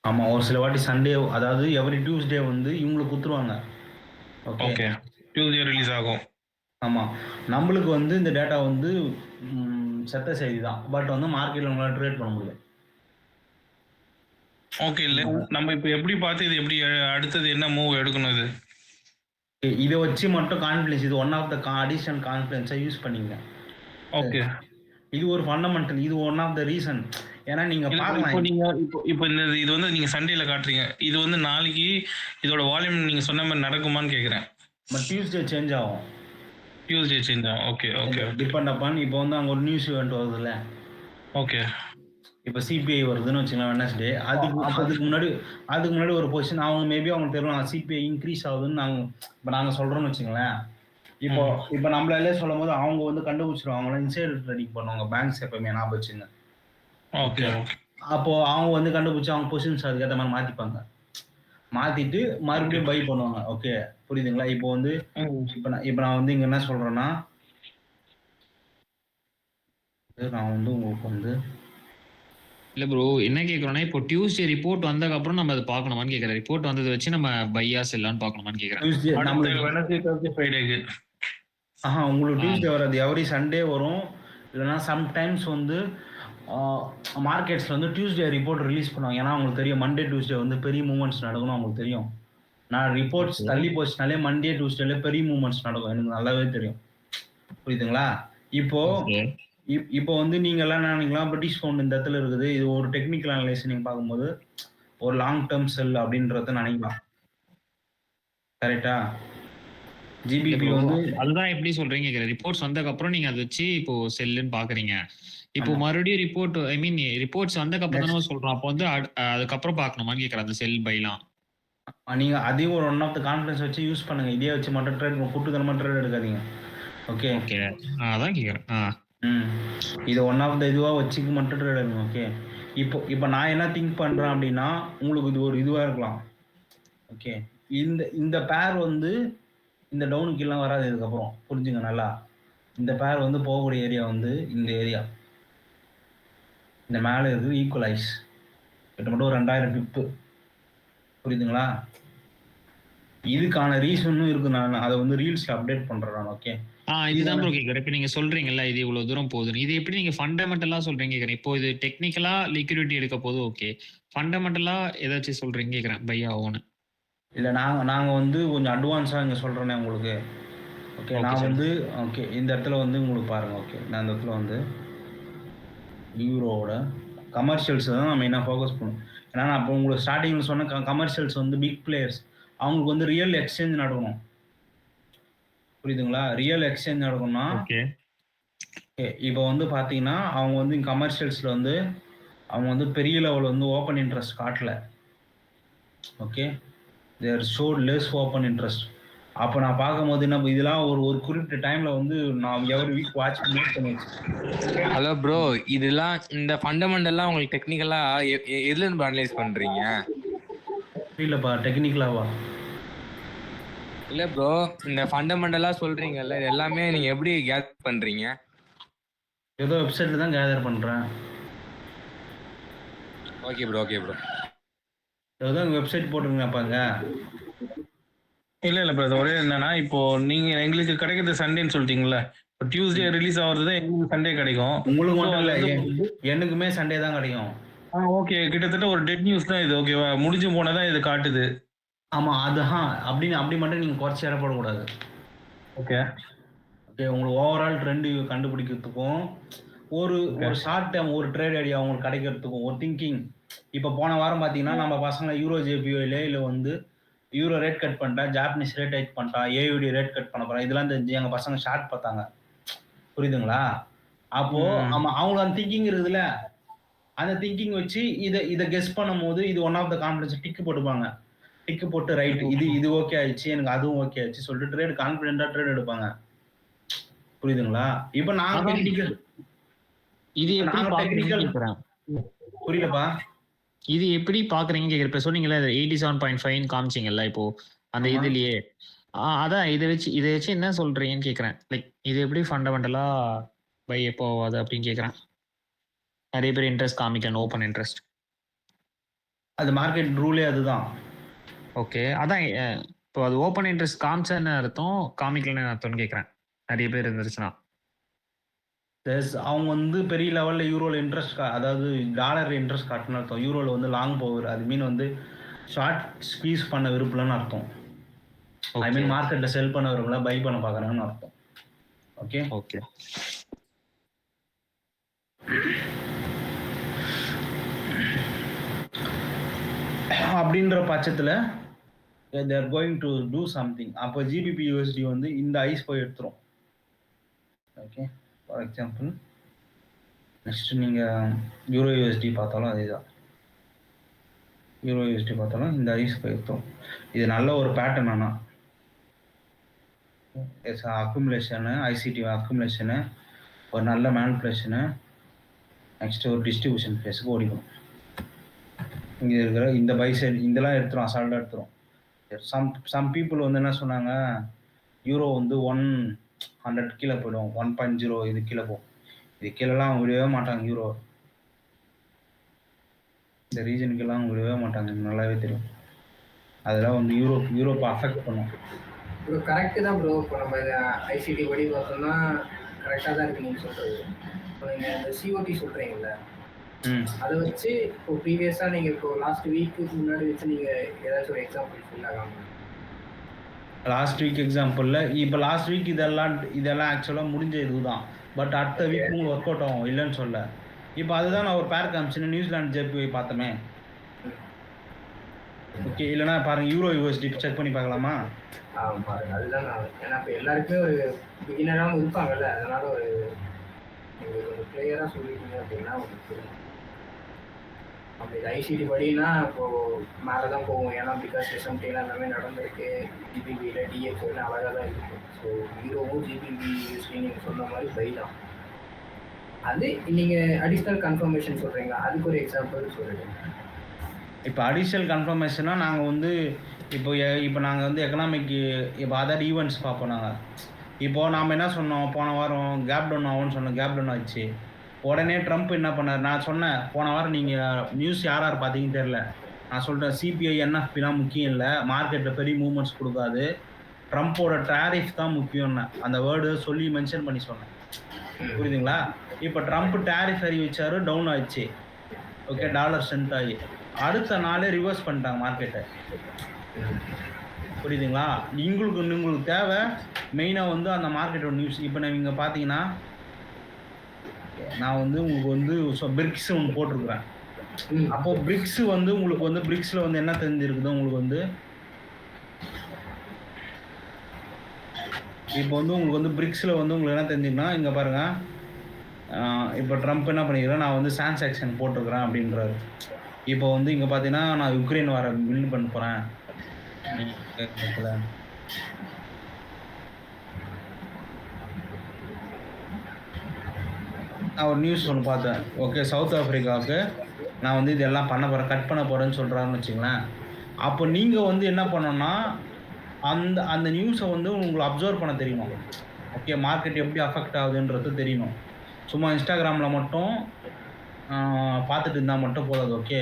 ஆமா, ஒரு சில வாட்டி சண்டே, அதாவது எவ்ரி டியூஸ்டே வந்து இவங்களுக்கு குத்துருவாங்க. ஓகே, டியூஸ்டே ரிலீஸ் ஆகும். ஆமா, நம்மளுக்கு வந்து இந்த டேட்டா வந்து செத்த செய்தி தான். பட் வந்து மார்க்கெட்ல நம்மளால ட்ரேட் பண்ண முடியும். ஓகே, இல்லை நம்ம இப்போ எப்படி பார்த்து இது எப்படி அடுத்தது என்ன மூவ் எடுக்கணும்? இது இதை வச்சு மட்டும் கான்ஃபிடன்ஸ், இது ஒன் ஆஃப் த அடிஷனல் கான்ஃபிடன்ஸை யூஸ் பண்ணிங்க. ஓகே, இது ஒரு ஃபண்டமெண்டல், இது ஒன் ஆஃப் த ரீசன். ஏன்னா நீங்க பார்க்கலாம், இப்போ நீங்க இப்போ இந்த இது வந்து நீங்க சண்டேல காட்டுறீங்க, இது வந்து நாளைக்கு இதோட வால்யூம் நீங்க சொன்ன மாதிரி நடக்குமான்னு கேக்குறேன். பட் டியூஸ்டே சேஞ்ச் ஆகும். டியூஸ்டே சேஞ்ச் ஆகும். Okay okay, depend upon. இப்போ வந்து அங்க ஒரு நியூஸ் ஈவெண்ட் வருதுல்ல. ஓகே, இப்போ சிபிஐ வருதுன்னு வச்சுக்கலாம் வெட்னஸ்டே. அதுக்கு முன்னாடி ஒரு பொசிஷன் அவங்க மேபி அவங்க தெரியலாம் சிபிஐ இன்க்ரீஸ் ஆகுதுன்னு நாங்கள் சொல்றோம்னு வச்சுங்களேன். இப்போ நம்மளாலே சொல்லும் போது அவங்க வந்து கண்டுபிடிச்சிருவாங்க. அவங்களாம் இன்சைடர் ட்ரேடிங் பண்ணுவாங்க பேங்க்ஸ் எப்பவுமே, ஞாபகம் வச்சுங்க. ஓகே, அப்போ அவங்க வந்து கண்டுபிடிச்சி அவங்க பொசிஷன்ஸ் அதுக்கேற்ற மாதிரி மாத்திப்பாங்க. மாத்திட்டு மறுபடியும் பை பண்ணுவாங்க. ஓகே, புரியுதுங்களா? இப்போ வந்து இப்போ நான் வந்து இங்க என்ன சொல்றேன்னா, நான் வந்து உங்களுக்கு வந்து இல்ல ப்ரோ, என்ன கேக்குறோம்னா இப்போ டியூஸ்டே ரிப்போர்ட் வந்ததுக்கு அப்புறம் நம்ம அதை பார்க்கணுமான்னு கேக்குறேன். ரிப்போர்ட் வந்ததை வச்சு நம்ம பையா செல்லான்னு பார்க்கணுமான்னு கேக்குறேன். உங்களுக்கு டியூஸ்டே வராது, எவ்ரி சண்டே வரும். இல்லைன்னா சம்டைம்ஸ் வந்து மார்க்கெட்ஸ்ல வந்து டியூஸ்டே ரிப்போர்ட் ரிலீஸ் பண்ணுவாங்க. ஏன்னா அவங்களுக்கு தெரியும் மண்டே டியூஸ்டே வந்து பெரிய மூவ்மெண்ட்ஸ் நடக்கணும். அவங்களுக்கு தெரியும். நான் ரிப்போர்ட்ஸ் தள்ளி போச்சுனாலே மண்டே டியூஸ்டேல பெரிய மூவ்மெண்ட்ஸ் நடக்கும், எனக்கு நல்லாவே தெரியும். புரியுதுங்களா? இப்போ வந்து நீங்க எல்லாம் நினைக்கலாம் பிரிட்டிஷ் பவுண்ட் இந்த இடத்துல இருக்குது, இது ஒரு டெக்னிக்கல் அனலைஸ் நீங்க பார்க்கும்போது ஒரு லாங் டேர்ம் செல் அப்படின்றத நினைக்கலாம். கரெக்டா? ஜிபிபி வந்து அதுதான் எப்படி சொல்றீங்க கேக்குறேன். ரிப்போர்ட்ஸ் வந்ததுக்கு அப்புறம் நீங்க அதை வச்சு இப்போ செல்லுன்னு பாக்குறீங்க. இப்போ மறுபடியும் ரிப்போர்ட் ரிப்போர்ட்ஸ் வந்ததுக்கு அப்புறம் தானே சொல்றோம். அப்போ வந்து அதுக்கப்புறம் பார்க்கணுமான்னு கேக்குறேன் அந்த செல் பைலாம். நீங்க அதையும் ஒரு ஒன் ஆஃப் த கான்ஃபிடன்ஸ் வச்சு யூஸ் பண்ணுங்க. இதே வச்சு மட்டும் ட்ரேட் கூட்டுத்தனமா ட்ரேட் எடுக்காதீங்க. ஓகே ஓகே, அதான் கேக்குறேன். இதை ஒன் ஆஃப் த இதுவா வச்சுக்க மட்டும் ட்ரேட் எடுங்க. ஓகே, இப்போ நான் என்ன திங்க் பண்றேன் அப்படின்னா, உங்களுக்கு இது ஒரு இதுவா இருக்கலாம். ஓகே, இந்த பேர் வந்து இந்த டவுனுக்கு எல்லாம் வராது இதுக்கப்புறம், புரிஞ்சுங்க நல்லா. இந்த பேர் வந்து போகக்கூடிய ஏரியா வந்து இந்த ஏரியா, இந்த மேலே இருக்குது ஈக்குவலைஸ் கிட்டத்தட்ட ஒரு 2000 பிப்பு. புரியுதுங்களா? இதுக்கான ரீசனும் இருக்கு. நான் அதை வந்து ரீல்ஸ்ல அப்டேட் பண்றேன் நான். ஓகே, இதுதான் ப்ரோ கேக்குறேன். இப்போ நீங்க சொல்றீங்கல்ல இது இவ்வளவு தூரம் போகுது, இது எப்படி நீங்க ஃபண்டமெண்டலா சொல்றீங்க கேக்குறேன். இப்போ இது டெக்னிக்கலா லிக்விடிட்டி எடுக்க போது ஓகே, ஃபண்டமெண்டலா ஏதாச்சும் சொல்றீங்க கேக்குறேன் பை ஆகும்னு. இல்லை நாங்க வந்து கொஞ்சம் அட்வான்ஸாக இங்கே சொல்கிறேனே உங்களுக்கு. ஓகே, நான் வந்து ஓகே இந்த இடத்துல வந்து உங்களுக்கு பாருங்கள். ஓகே, நான் இந்த இடத்துல வந்து யூரோவோட கமர்ஷியல்ஸ் தான் நம்ம மெயினாக ஃபோக்கஸ் பண்ணுவோம். ஏன்னா நான் இப்போ உங்களுக்கு ஸ்டார்டிங்கில் சொன்ன கமர்ஷியல்ஸ் வந்து பிக் பிளேயர்ஸ் அவங்களுக்கு வந்து ரியல் எக்ஸ்சேஞ்ச் நடக்கணும். புரியுதுங்களா? ரியல் எக்ஸ்சேஞ்ச் நடக்கணும்னா ஓகே. இப்போ வந்து பார்த்தீங்கன்னா, அவங்க வந்து கமர்ஷியல்ஸ்ல வந்து அவங்க வந்து பெரிய லெவல் வந்து ஓப்பன் இன்ட்ரெஸ்ட் காட்டல. ஓகே. தேர் ஷோட் லெஸ் ஓப்பன் இன்ட்ரெஸ்ட். அப்போ நான் பார்க்கும்போது என்ன இதெல்லாம் ஒரு ஒரு குறிப்பிட்ட டைம்ல வந்து நான் எவ்ரி வீக் வாட்ச் பண்ணி வச்சிருக்கேன். ஹலோ ப்ரோ, இதெல்லாம் இந்த ஃபண்டமெண்டல்லாம் உங்களுக்கு டெக்னிக்கலா எதுல இருந்து அனலைஸ் பண்றீங்க? புரியலப்பா, டெக்னிக்கலாவா? இல்ல ப்ரோ, இந்த ஃபண்டமெண்டலா சொல்றீங்கல்ல, இது எல்லாமே நீங்க எப்படி கேதர் பண்றீங்க? ஏதோ வெப்சைட்ல தான் கேதர் பண்றேன். Okay bro, okay bro. ஏதோ வெப்சைட் போட்டுருங்கப்பாங்க. இல்ல பிரதர், ஒரே என்னன்னா இப்போ நீங்க எங்களுக்கு கிடைக்கிறது சண்டேன்னு சொல்லிட்டீங்கல்ல, இப்போ டியூஸ்டே ரிலீஸ் ஆகுறது எங்களுக்கு சண்டே கிடைக்கும். உங்களுக்கு மட்டும் இல்ல, எனக்குமே சண்டே தான் கிடைக்கும். ஓகே, கிட்டத்தட்ட ஒரு டெட் நியூஸ் தான் இது. ஓகேவா, முடிஞ்சு போனதான் இது காட்டுது. ஆமா, அதுதான் அப்படி மட்டும் நீங்க குறைச்சி இடப்படக்கூடாது. ஓகே ஓகே, உங்களுக்கு ஓவரால் ட்ரெண்ட் கண்டுபிடிக்கிறதுக்கும் ஒரு ஷார்ட் டேர்ம் ஒரு ட்ரேட் ஐடியா உங்களுக்கு கிடைக்கிறதுக்கும் ஒரு திங்கிங். இப்போ போன வாரம் பார்த்தீங்கன்னா நம்ம பசங்க யூரோ ஜேபிஓல இல்லை வந்து யூரோ ரேட் கட் பண்ணிட்டேன், ஜாப்பனீஸ் ரேட் ஹைக் பண்ணிட்டான், ஏயுடி ரேட் கட் பண்ண போறேன், இதெல்லாம் தெரிஞ்சு எங்க பசங்க ஷார்ட் பார்த்தாங்க. புரியுதுங்களா? அப்போ ஆமா, அவங்களுக்கு அந்த திங்கிங் இருக்குதுல்ல, அந்த திங்கிங் வச்சு இதை கெஸ் பண்ணும் போது இது ஒன் ஆஃப் த கான்ஃபிடன்ஸ் டிக்கு போட்டுப்பாங்க. டிக்கு போட்டு ரைட், இது ஓகே ஆயிடுச்சு, எனக்கு அதுவும் ஓகே ஆயிடுச்சு சொல்லிட்டு ட்ரேட் கான்ஃபிடென்ட்டா ட்ரேட் எடுப்பாங்க. புரியுதுங்களா? இப்போ நான் டெக்னிக்கல் இது எப்படி பாக்குறீங்க? புரியலப்பா. இது எப்படி பாக்குறீங்க கேக்குறேன். இப்ப சொன்னீங்கல்ல 87.5 காமிச்சிங்கல்ல இப்போ அந்த இதுலயே, அதான் இதை வச்சு என்ன சொல்றீங்கன்னு கேக்குறேன். லைக் இது எப்படி ஃபண்டமெண்டலா பை எப்போ ஆகுது அப்படின்னு கேக்குறேன். நிறைய பேர் இன்ட்ரெஸ்ட் காமிக்கணும், ஓப்பன் இன்ட்ரெஸ்ட். அது மார்க்கெட் ரூலே அதுதான். ஓகே, அதான் இப்போ அது ஓப்பன் இன்ட்ரெஸ்ட் காமிச்சேன்னு அர்த்தம், காமிக்கலன்னு அர்த்தம்னு கேக்குறேன். நிறைய பேர் இருந்துருச்சுன்னா அவங்க வந்து பெரிய லெவல்ல யூரோல இன்ட்ரெஸ்ட், அதாவது டாலர்ல இன்ட்ரெஸ்ட் காட்டணும்னு அர்த்தம். யூரோல வந்து லாங் போவர், அது மீன் வந்து ஷார்ட் ஸ்குவீஸ் பண்ண விருப்பலன்னு அர்த்தம். ஐ மீன் மார்க்கெட்ல செல் பண்ண விரும்பல, பை பண்ண பாக்குறாங்கன்னு அர்த்தம். Okay okay. அப்படின்ற பட்சத்துல they are going to do something. அப்போ ஜிபிபி யூஎஸ்டி வந்து இந்த ஐஸ் போய் எடுத்துரும். ஓகே, ஃபார் எக்ஸாம்பிள் நெக்ஸ்ட் நீங்க யூரோ யூஎஸ்டி பார்த்தாலும் அதேதான். யூரோ யூஎஸ்டி பார்த்தாலும் இந்த ஐஸ் போய் எடுத்துரும். இது நல்ல ஒரு பேட்டர்ன். ஆனால் அக்குமுலேஷனு, ஐசிடி அக்குமுலேஷனு, ஒரு நல்ல மேனிபுலேஷனு, நெக்ஸ்ட் ஒரு டிஸ்ட்ரிபியூஷன் ஃபேஸுக்கு ஓடிக்கணும். இங்கே இருக்கிற இந்த பை சைடு இதெல்லாம் எடுத்துரும், அசால்ட்டாக எடுத்துரும். சம் பீப்புள் வந்து என்ன சொன்னாங்க, யூரோ வந்து 100 கீழே போயிடும், 1.0 இது கீழே போகும். இது கீழெல்லாம் அவங்க விடவே மாட்டாங்க. யூரோ இந்த ரீஜனுக்கெல்லாம் அவங்க விடவே மாட்டாங்க, நல்லாவே தெரியும். அதெல்லாம் வந்து யூரோப்பை அஃபெக்ட் பண்ணும். ப்ரோ கரெக்டு தான் ப்ரோ. இப்போ நம்ம ஐசிடி படி பார்த்தோம்னா கரெக்டாக தான் இருக்கு நீங்கள் சொல்கிறது. இப்போ நீங்கள் இந்த சிஓடி சொல்கிறீங்கல்ல, அதை வச்சு இப்போ ப்ரீவியஸாக நீங்கள் இப்போ லாஸ்ட் வீக்குக்கு முன்னாடி வச்சு நீங்கள் ஏதாச்சும் ஒரு எக்ஸாம்பிள் சொல்லாங்க. லாஸ்ட் வீக் எக்ஸாம்பிளில் இப்போ லாஸ்ட் வீக் இதெல்லாம் ஆக்சுவலாக முடிஞ்ச இதுதான். பட் அடுத்த வீக் உங்களுக்கு ஒர்க் அவுட் ஆகும், இல்லைன்னு சொல்ல. இப்போ அதுதான் நான் ஒரு பேர் காமிச்சின்னு நியூசிலாந்து ஜேபிஐ பார்த்தோமே. ஓகே, இல்லைனா பாருங்க யூரோ யூஎஸ்டி செக் பண்ணி பார்க்கலாமா? பாருங்க, அதுதான் நான் ஏன்னா இப்போ எல்லாருக்குமே ஒரு பிகினராகவும் இருப்பாங்கல்ல, அதனால ஒரு நீங்கள் கொஞ்சம் கிளியராக சொல்லிட்டீங்க அப்படின்னா உங்களுக்கு அப்படி ஐசிடி படினா இப்போது மேலே தான் போகும். ஏன்னா பிகாஸ் எஸ்எம்டிலாம் எல்லாமே நடந்திருக்கு, ஜிபிபியில் டிஎக்ஸ்லாம் அழகாக தான் இருக்குது. ஸோ யூரோவும் ஜிபிபி யூஎஸ்டி நீங்கள் சொன்ன மாதிரி பை தான். அது நீங்கள் அடிஷ்னல் கன்ஃபர்மேஷன் சொல்கிறீங்களா? அதுக்கு ஒரு எக்ஸாம்பிள் சொல்லிடுங்க. இப்போ அடிஷ்னல் கன்ஃபர்மேஷனாக நாங்கள் வந்து இப்போ நாங்கள் வந்து எக்கனாமிக் இப்போ அதர் ஈவெண்ட்ஸ் பார்ப்போம். நாங்கள் இப்போது நாம் என்ன சொன்னோம், போன வாரம் கேப் டவுன் ஆகும்னு சொன்னோம், கேப் டவுன் ஆச்சு. உடனே ட்ரம்ப் என்ன பண்ணார், நான் சொன்னேன் போன வாரம் நீங்கள் நியூஸ் யார் பார்த்தீங்கன்னு தெரில, நான் சொல்கிறேன் சிபிஐ என்எஃபிலாம் முக்கியம் இல்லை, மார்க்கெட்டில் பெரிய மூவ்மெண்ட்ஸ் கொடுக்காது, ட்ரம்ப்போட டேரிஃப் தான் முக்கியம்னு அந்த வேர்டு சொல்லி மென்ஷன் பண்ணி சொன்னேன். புரியுதுங்களா? இப்போ ட்ரம்ப் டேரிஃப் அறிவிச்சாரு, டவுன் ஆயிடுச்சு. ஓகே, டாலர் ஸ்ட்ரென்த் ஆகி அடுத்த நாளே ரிவர்ஸ் பண்ணிட்டாங்க மார்க்கெட்டை. புரியுதுங்களா? உங்களுக்கு தேவை மெயினாக வந்து அந்த மார்க்கெட்டோட நியூஸ். இப்போ நீங்கள் பார்த்தீங்கன்னா நான் வந்து உங்களுக்கு வந்து பிரிக்ஸ் ஒன்று போட்டிருக்கிறேன். அப்போ பிரிக்ஸ் வந்து உங்களுக்கு வந்து பிரிக்ஸில் வந்து என்ன தெரிஞ்சிருக்குது, உங்களுக்கு வந்து இப்போ வந்து உங்களுக்கு வந்து பிரிக்ஸில் வந்து உங்களுக்கு என்ன தெரிஞ்சுன்னா இங்கே பாருங்க, இப்போ ட்ரம்ப் என்ன பண்ணிக்கிறேன், நான் வந்து சான்சாக்ஷன் போட்டிருக்கிறேன் அப்படின்றாரு. இப்போ வந்து இங்கே பார்த்தீங்கன்னா நான் யுக்ரைன் வார வின் பண்ண போகிறேன். நான் ஒரு நியூஸ் ஒன்று பார்த்தேன். ஓகே, சவுத் ஆப்பிரிக்காவுக்கு நான் வந்து இதெல்லாம் பண்ண போகிறேன், கட் பண்ண போகிறேன்னு சொல்கிறாருன்னு வச்சுங்களேன். அப்போ நீங்கள் வந்து என்ன பண்ணணும்னா அந்த அந்த நியூஸை வந்து உங்களுக்கு அப்சர்வ் பண்ண தெரியணும். ஓகே, மார்க்கெட் எப்படி அஃபெக்ட் ஆகுதுன்றது தெரியணும். சும்மா இன்ஸ்டாகிராமில் மட்டும் பார்த்துட்டு இருந்தால் மட்டும் போதாது. ஓகே,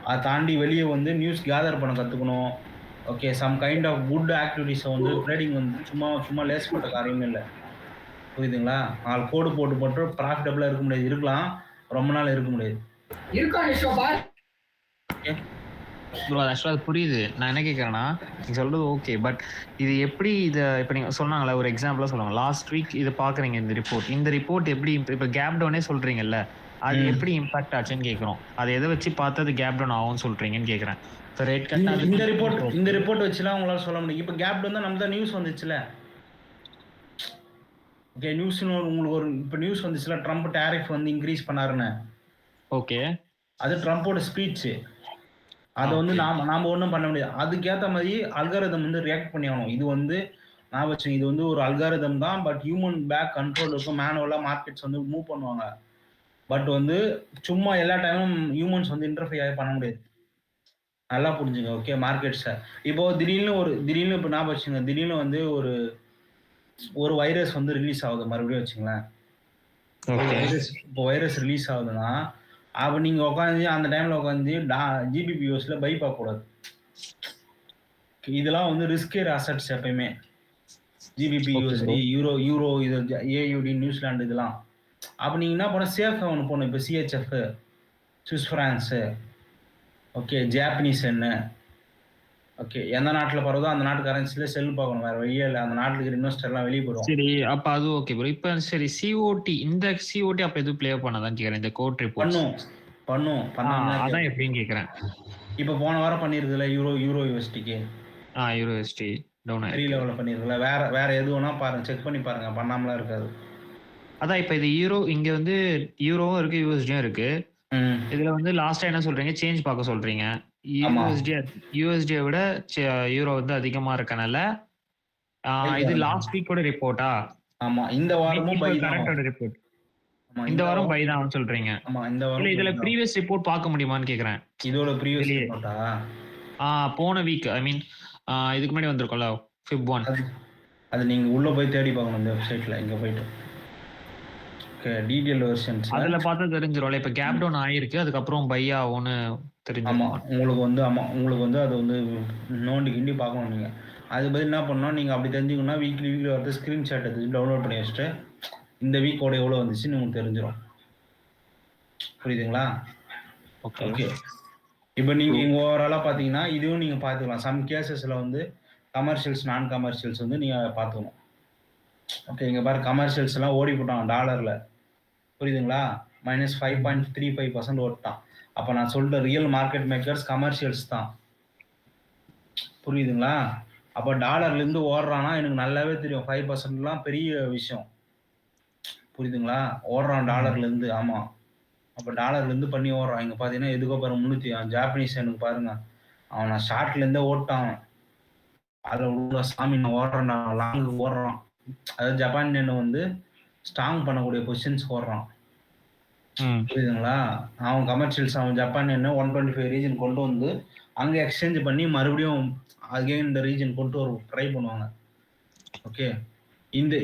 அதை தாண்டி வெளியே வந்து நியூஸ் கேதர் பண்ண கற்றுக்கணும். Okay, some kind of good ஆக்டிவிட்டீஸை வந்து ட்ரேடிங் வந்து சும்மா லேஸ்பட்ட காரியமே இல்லை. புரியுதுங்களா? நாலு கோடு போட்டு ப்ராஃபிட்டபிளாக இருக்க முடியாது, இருக்கலாம், ரொம்ப நாள் இருக்க முடியாது. ப்ரோ ஆக்சுவலாக அது புரியுது. நான் என்ன கேட்குறேன்னா, நீங்கள் சொல்கிறது ஓகே, பட் இது எப்படி இதை இப்போ நீங்கள் சொன்னாங்களே ஒரு எக்ஸாம்பிளாக சொல்லுவாங்க, லாஸ்ட் வீக் இதை பார்க்குறீங்க இந்த ரிப்போர்ட் எப்படி இப்போ கேப் டவுனே சொல்கிறீங்கல்ல, அது எப்படி இம்பாக்ட் ஆச்சுன்னு கேட்குறோம். அதை எதை வச்சு பார்த்து அது கேப் டவுன் ஆகும்னு சொல்கிறீங்கன்னு கேட்குறேன். இப்போ ரேட் கட் இந்த ரிப்போர்ட் வச்சுலாம் உங்களால் சொல்ல முடியும். இப்போ கேப் டவுன் தான் நம்ம தான் நியூஸ் வந்துச்சுல. ஓகே, நியூஸ்னு உங்களுக்கு ஒரு இப்போ நியூஸ் வந்துச்சுல, ட்ரம்ப் டேரிஃப் வந்து இன்க்ரீஸ் பண்ணாருன்னு. ஓகே, அது ட்ரம்ப்போட ஸ்பீச். அதை வந்து நாம ஒன்றும் பண்ண முடியாது. அதுக்கேற்ற மாதிரி அல்காரிதம் வந்து ரியாக்ட் பண்ணி ஆகணும். இது வந்து நான் வச்சேன், இது வந்து ஒரு அல்காரிதம் தான், பட் ஹியூமன் பேக் கண்ட்ரோல் இருக்கும். மேனுவலாக மார்க்கெட்ஸ் வந்து மூவ் பண்ணுவாங்க. பட் வந்து சும்மா எல்லா டைமும் ஹியூமன்ஸ் வந்து இன்டர்ஃபியர் பண்ண முடியாது. நல்லா புரிஞ்சுங்க. ஓகே, மார்க்கெட்ஸை இப்போ திடீர்னு இப்போ நான் வச்சுங்க, திடீர்னு வந்து ஒரு வைரஸ் வந்து ரிலீஸ் ஆகுது மறுபடியும் வச்சுங்களேன். இப்போ வைரஸ் ரிலீஸ் ஆகுதுன்னா அப்போ நீங்கள் உட்காந்து அந்த டைமில் உட்காந்து ஜிபிபிஓஸில் பை பார்க்கக்கூடாது. இதெல்லாம் வந்து ரிஸ்கேர் அசட்ஸ் எப்பயுமே. ஜிபிபியூஎஸ்டி, யூரோ, இது ஏயுடி, நியூசிலாண்டு, இதெல்லாம். அப்போ நீங்கள் என்ன பண்ண, சேஃப் ஒன்று போகணும். இப்போ CHF, Swiss France, okay, Japanese என்ன, ஓகே, எந்த நாட்டில் பரவுதோ அந்த நாட்டு கரன்சியில் செல் பார்க்கணும். வேறு வழியே இல்லை. அந்த நாட்டுக்கு இருக்கிற இன்வெஸ்டர்லாம் வெளியே போயிடும். சரி, அப்போ அது ஓகே ப்ரோ. இப்போ சரி, சிஓடி அப்போ எதுவும் ப்ளே பண்ணாதான் கேட்குறேன். இந்த கோட் ரிப்போர்ட் பண்ணும் அதான் எப்படின்னு கேட்குறேன். இப்போ போன வாரம் பண்ணியிருக்குல்ல யூரோ யூஎஸ்டிக்கு, யூரோ யூஎஸ்டி டவுன் பெரிய லெவலில் பண்ணியிருக்குல்ல. வேற எது வேணா பாருங்க, செக் பண்ணி பாருங்க, பண்ணாமலாம் இருக்காது. அதான் இப்போ இது யூரோ, இங்கே வந்து யூரோவும் இருக்கு, யூஎஸ்டியும் இருக்கு. இதுல வந்து லாஸ்டா என்ன சொல்றீங்க, சேஞ்ச் பார்க்க சொல்றீங்க. யூஎஸ்டியை விட யூரோ வந்து அதிகமா இருக்கனால இது லாஸ்ட் வீக்கோட ரிப்போர்ட்டா? ஆமா, இந்த வாரமும் கரண்டோட ரிப்போர்ட். இந்த வாரம் பை தான் சொல்றீங்க. ஆமா, இந்த வாரம். இல்ல, இதுல ப்ரீவியஸ் ரிப்போர்ட் பார்க்க முடியுமான்னு கேக்குறேன். இதோட ப்ரீவியஸ் ரிப்போர்ட்டா? போன வீக், ஐ மீன் இதுக்கு முன்னாடி வந்திருக்கோம்ல, Feb 1. அது நீங்க உள்ள போய் தேடி பார்க்கணும் இந்த வெப்சைட்ல. இங்க போயிட்டு டீடைல் வெர்ஷன்ஸ் அதுல பார்த்தா தெரிஞ்சிரும்ல. இப்ப கேப் டவுன் ஆயிருக்கு, அதுக்கப்புறம் பை ஆகும்னு தெரிஞ்சிரும். ஆமா, உங்களுக்கு வந்து அது வந்து நோண்டி கிண்டி பார்க்கணும் நீங்க. அது பதில் என்ன பண்ணணும், நீங்க அப்படி தெரிஞ்சுக்கணும்னா வீக்லி வந்து ஸ்கிரீன்ஷாட் எடுத்து டவுன்லோட் பண்ணி வச்சுட்டு இந்த வீக்கோட எவ்வளோ வந்துச்சுன்னு உங்களுக்கு தெரிஞ்சிடும். புரியுதுங்களா? ஓகே, இப்போ நீங்கள் இங்கே ஓவராலாக பார்த்தீங்கன்னா இதுவும் நீங்கள் பார்த்துக்கலாம். சம் கேசஸில் வந்து கமர்ஷியல்ஸ், நான் கமர்ஷியல்ஸ் வந்து நீங்கள் பார்த்துக்கணும். ஓகே, இங்கே பாரு, கமர்ஷியல்ஸ்லாம் ஓடி போட்டான் டாலரில். புரியுதுங்களா? -5.35% ஓட்டான். அப்போ நான் சொல்கிற ரியல் மார்க்கெட் மேக்கர்ஸ் கமர்ஷியல்ஸ் தான். புரியுதுங்களா? அப்போ டாலர்லேருந்து ஓடுறான்னா எனக்கு நல்லாவே தெரியும். 5%லாம் பெரிய விஷயம். புரியுதுங்களா? ஓடுறான் டாலர்லேருந்து. ஆமாம், அப்போ டாலர்லேருந்து பண்ணி ஓடுறான். இங்கே பார்த்தீங்கன்னா எதுக்கோ பாரு 300 ஜாப்பனீஸ் எனக்கு பாருங்க, அவன் நான் ஷார்ட்லேருந்தே ஓட்டான். அதில் உள்ள சாமி நான் ஓடுறேன், லாங்கு ஓடுறான். அதாவது ஜப்பான் என்ன வந்து ஸ்ட்ராங் பண்ணக்கூடிய பொசிஷன்ஸ் ஓடுறான். புரியுதுங்களா? அவன் கமர்ஷியல்ஸ், அவன் ஜப்பான் என்ன 125 ரீஜன் கொண்டு வந்து அங்கே எக்ஸ்சேஞ்ச் பண்ணி மறுபடியும் அகைன் இந்த ரீஜன் கொண்டு ஒரு ட்ரை பண்ணுவாங்க. ஓகே,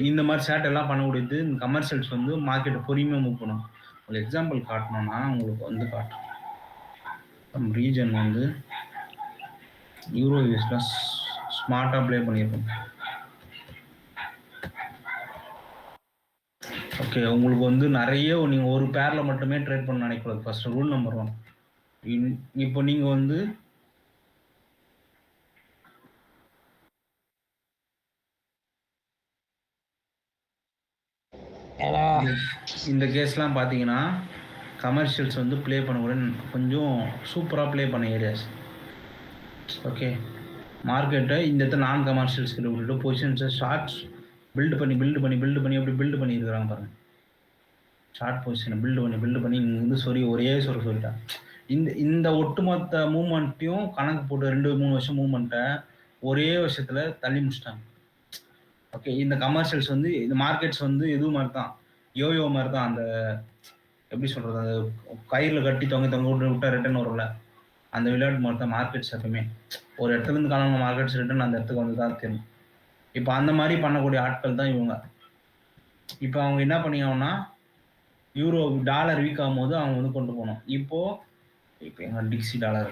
இந்த மாதிரி சேட் எல்லாம் பண்ணக்கூடியது இந்த கமர்ஷியல்ஸ் வந்து மார்க்கெட்டை பொறுமையாக மூவ் பண்ணும். ஒரு எக்ஸாம்பிள் காட்டணும்னா உங்களுக்கு வந்து காட்டும். ரீஜன் வந்து யூரோ யூஎஸ்ல ஸ்மார்ட்டாக ப்ளே பண்ணியிருக்கோம். ஓகே, உங்களுக்கு வந்து நிறைய நீங்கள் ஒரு பேரில் மட்டுமே ட்ரேட் பண்ண நினைக்கூடாது. First rule number 1. இப்போ நீங்கள் வந்து இந்த கேஸ்லாம் பார்த்தீங்கன்னா கமர்ஷியல்ஸ் வந்து ப்ளே பண்ணக்கூட கொஞ்சம் சூப்பராக ப்ளே பண்ண ஏரியாஸ். ஓகே, மார்க்கெட்டை இந்த இடத்துல நான் கமர்ஷியல்ஸ் விட்டுட்டு பொசிஷன்ஸை ஷார்ட்ஸ் பில்டு பண்ணி எப்படி பில்டு பண்ணியிருக்கிறாங்க பாருங்க. ஷார்ட் பொசிஷனை பில்டு பண்ணி இங்கே வந்து ஒரே சொல்லிட்டான். இந்த ஒட்டுமொத்த மூவ்மெண்ட்டையும் கணக்கு போட்டு 2-3 வருஷம் மூவ்மெண்ட்டை ஒரே வருஷத்துல தள்ளி முடிச்சிட்டாங்க. ஓகே, இந்த கமர்ஷியல்ஸ் வந்து இந்த மார்க்கெட்ஸ் வந்து இது மாதிரி தான், யோயோ மாதிரி தான். அந்த எப்படி சொல்றது, அந்த கயிறுல கட்டி தொங்க விட்டா ரிட்டர்ன் வரும்ல, அந்த விளையாட்டு மாதிரி தான் மார்க்கெட்ஸ். எப்பவுமே ஒரு இடத்துல இருந்து காணாம மார்க்கெட்ஸ் ரிட்டர்ன் அந்த இடத்துக்கு வந்து தான் தெரியும். இப்போ அந்த மாதிரி பண்ணக்கூடிய ஆட்கள் தான் இவங்க. இப்போ அவங்க என்ன பண்ணியாங்கன்னா, யூரோ டாலர் வீக் ஆகும்போது அவங்க வந்து கொண்டு போகணும். இப்போ எங்க டிக்ஸி டாலர்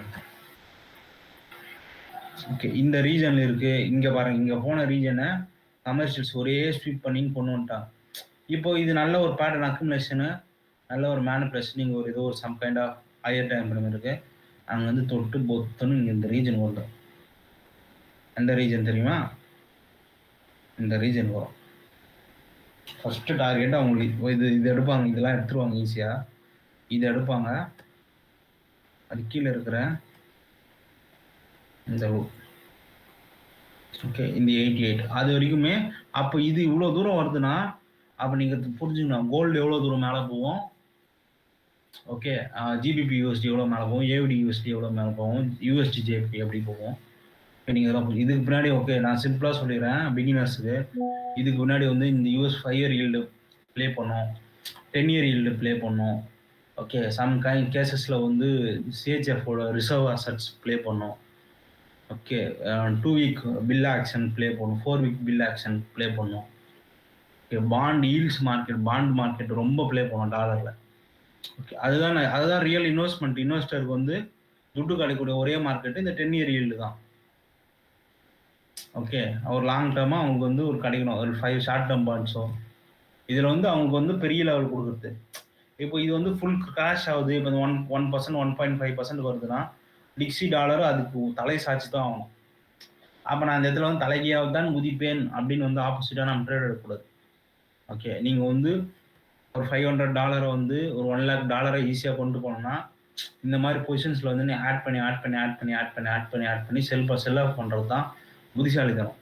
ஓகே இந்த ரீஜன்ல இருக்கு. இங்க பாருங்க, இங்க போன ரீஜனை கமர்ஷியல்ஸ் ஒரே ஸ்வீப் பண்ணி கொண்டு வந்துட்டாங்க. இப்போ இது நல்ல ஒரு பேட்டர்ன் அக்குமுலேஷனு, நல்ல ஒரு மேனிபுலேஷன். இங்கே ஏதோ ஒரு some kind of higher time frame இருக்கு. அங்கே வந்து தொட்டு பொத்துன்னு இங்கே இந்த ரீஜன் வரும். எந்த ரீஜன் தெரியுமா? இந்த ரீஜன் வரும். ஃபர்ஸ்ட் டார்கெட் அவங்களுக்கு இது எடுப்பாங்க. இதெல்லாம் எடுத்துருவாங்க ஈஸியாக. இதை எடுப்பாங்க. அது கீழே இருக்கிற இந்த ஓகே இந்த 88 அது வரைக்குமே. அப்போ இது இவ்வளோ தூரம் வருதுன்னா அப்போ நீங்கள் புரிஞ்சுக்கணும், கோல்டு எவ்வளோ தூரம் மேலே போவோம். ஓகே, ஜிபிபி யூஎஸ்டி எவ்வளோ மேலே போகும், ஏவிடி யூஎஸ்டி எவ்வளோ மேலே போகும், யூஎஸ்டி ஜேபி எப்படி போகும். இப்போ நீங்கள் இதெல்லாம் இதுக்கு பின்னாடி ஓகே நான் சிம்பிளாக சொல்லிடுறேன் பிகினர்ஸுக்கு. இதுக்கு முன்னாடி வந்து இந்த யூஎஸ் 5 இயர் ஈல்டு ப்ளே பண்ணோம், 10 இயர் ஈல்டு ப்ளே பண்ணோம். ஓகே, சம் கேசஸில் வந்து சிஹெச்எஃபோட ரிசர்வ் அசட்ஸ் ப்ளே பண்ணோம். Okay, 2 week bill auction play பண்ணோம், 4 வீக் பில் ஆக்ஷன் ப்ளே பண்ணோம். Okay, bond yields market, bond market ரொம்ப ப்ளே பண்ணோம் டாலரில். ஓகே, அதுதான் ரியல் இன்வெஸ்ட்மெண்ட். இன்வெஸ்டருக்கு வந்து துட்டு கிடைக்கக்கூடிய ஒரே மார்க்கெட்டு இந்த 10 இயர் ஈல்டு தான். ஓகே, ஒரு லாங் டேர்மாக அவங்களுக்கு வந்து ஒரு கிடைக்கணும், ஒரு 5 ஷார்ட் டேர்ம் பாண்ட்ஸோ. இதில் வந்து அவங்களுக்கு வந்து பெரிய லெவல் கொடுக்குறது. இப்போ இது வந்து ஃபுல் கிராஷ் ஆகுது. இப்போ 1%, 1.5% வருதுன்னா டிக்ஸி டாலர் அதுக்கு தலை சாட்சி தான் ஆகணும். அப்போ நான் அந்த இடத்துல வந்து தலைகியாவது தான் குதிப்பேன் அப்படின்னு வந்து ஆப்போசிட்டாக நம்ம ட்ரேட் எடுக்கக்கூடாது. ஓகே, நீங்கள் வந்து ஒரு $500 வந்து ஒரு $1,00,000 ஈஸியாக கொண்டு போனோம்னா இந்த மாதிரி பொசிஷன்ஸில் வந்து நீ ஆட் பண்ணி செல் ஆஃப் பண்ணுறது தான் புத்திசாலித்தனம்.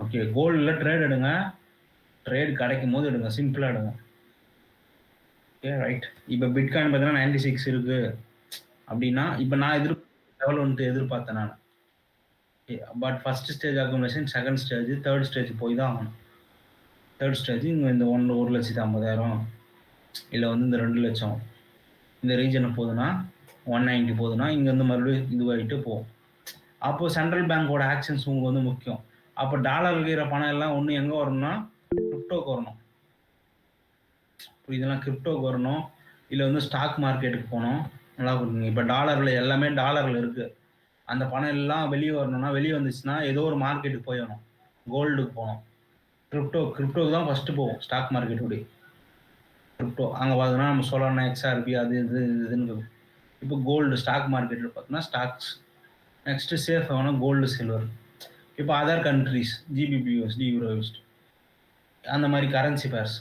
ஓகே, கோல்டில் ட்ரேட் எடுங்க, ட்ரேட் கிடைக்கும் போது எடுங்க, சிம்பிளாக எடுங்க. Okay right. இப்போ பிட்காயின் பார்த்தீங்கன்னா 96 இருக்குது அப்படின்னா, இப்போ நான் லெவல் வந்துட்டு எதிர்பார்த்தேன் நான். But first stage accumulation, second stage, third stage போய் தான் ஆகணும். தேர்ட் ஸ்டேஜ் இங்கே இந்த 1,50,000 இல்லை வந்து இந்த 2 லட்சம் இந்த ரீஜனை போகுதுன்னா 190 போகுதுன்னா இங்கேருந்து மறுபடியும் இதுவாகிட்டு போகும். அப்போது சென்ட்ரல் பேங்கோட ஆக்ஷன்ஸ் உங்களுக்கு வந்து முக்கியம். அப்போ டாலர் இருக்கிற பணம் எல்லாம் ஒன்று எங்கே வரணும்னா கிரிப்டோக்கு வரணும். இதெல்லாம் கிரிப்டோக்கு வரணும், இல்லை வந்து ஸ்டாக் மார்க்கெட்டுக்கு போகணும். நல்லா கொடுங்க. இப்போ டாலரில் எல்லாமே டாலரில் இருக்குது. அந்த பணம் எல்லாம் வெளியே வரணும்னா, வெளியே வந்துச்சுன்னா ஏதோ ஒரு மார்க்கெட்டுக்கு போயிடணும். கோல்டுக்கு போகணும், கிரிப்டோக்கு தான் ஃபஸ்ட்டு போகும். ஸ்டாக் மார்க்கெட்டுடைய கிரிப்டோ அங்கே பார்த்தோன்னா நம்ம சொல்லணும் XRP அது இதுன்னு. இப்போ கோல்டு ஸ்டாக் மார்க்கெட்டில் பார்த்தோன்னா ஸ்டாக்ஸ். நெக்ஸ்ட்டு சேஃப் ஆகணும் கோல்டு, சில்வர். இப்போ other countries GBP USD, euro USD, அந்த மாதிரி கரன்சி பேர்ஸ்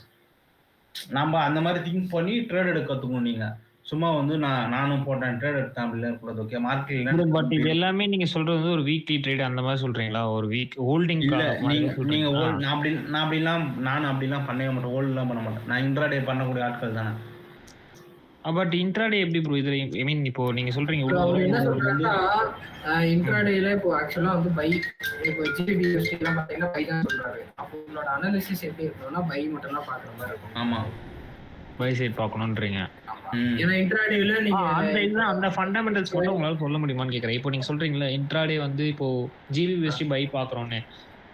நம்ம அந்த மாதிரி திங்க் பண்ணி ட்ரேட் எடுக்க கற்றுக்கணும். நீங்கள் சும்மா வந்து நானும் போட்டேன் ட்ரேட் எடுத்தேன் அப்படிலாம் கூடாது. ஓகே, மார்க்கெட் பட் இது எல்லாமே நீங்க சொல்றது வந்து ஒரு வீக்லி ட்ரேட் அந்த மாதிரி சொல்றீங்களா? ஒரு வீக் ஹோல்டிங் இல்லை, நீங்கள் நான் அப்படிலாம் பண்ணவே மாட்டேன், ஹோல்டெலாம் பண்ண மாட்டேன். நான் இன்ட்ராடே பண்ணக்கூடிய ஆட்கள் தானே. பட் இன்ட்ராடே எப்படி ப்ரோ? இதுல ஐ மீன் இப்போ நீங்க சொல்றீங்க அவர் என்ன சொல்றாருன்னா இன்ட்ராடேல இப்போ ஆக்சுவலா வந்து பை, இப்போ ஜிபிபி எல்லாம் பாத்தீங்கன்னா பை தான் சொல்றாரு. அப்போ உங்களோட அனாலிசிஸ் எப்படி இருக்கணும்னா பை மட்டும் தான் பாக்குற மாதிரி இருக்கும். ஆமா, பை சைடு பார்க்கணும்ன்றீங்க. ஏன்னா இன்ட்ராடேல நீங்க அந்த இதுதான் அந்த ஃபண்டமெண்டல்ஸ் மட்டும் உங்களால சொல்ல முடியுமான்னு கேக்குறேன். இப்போ நீங்க சொல்றீங்களா இன்ட்ராடே வந்து இப்போ ஜிபிபிஎஸ்டி பை பாக்குறோம்னு,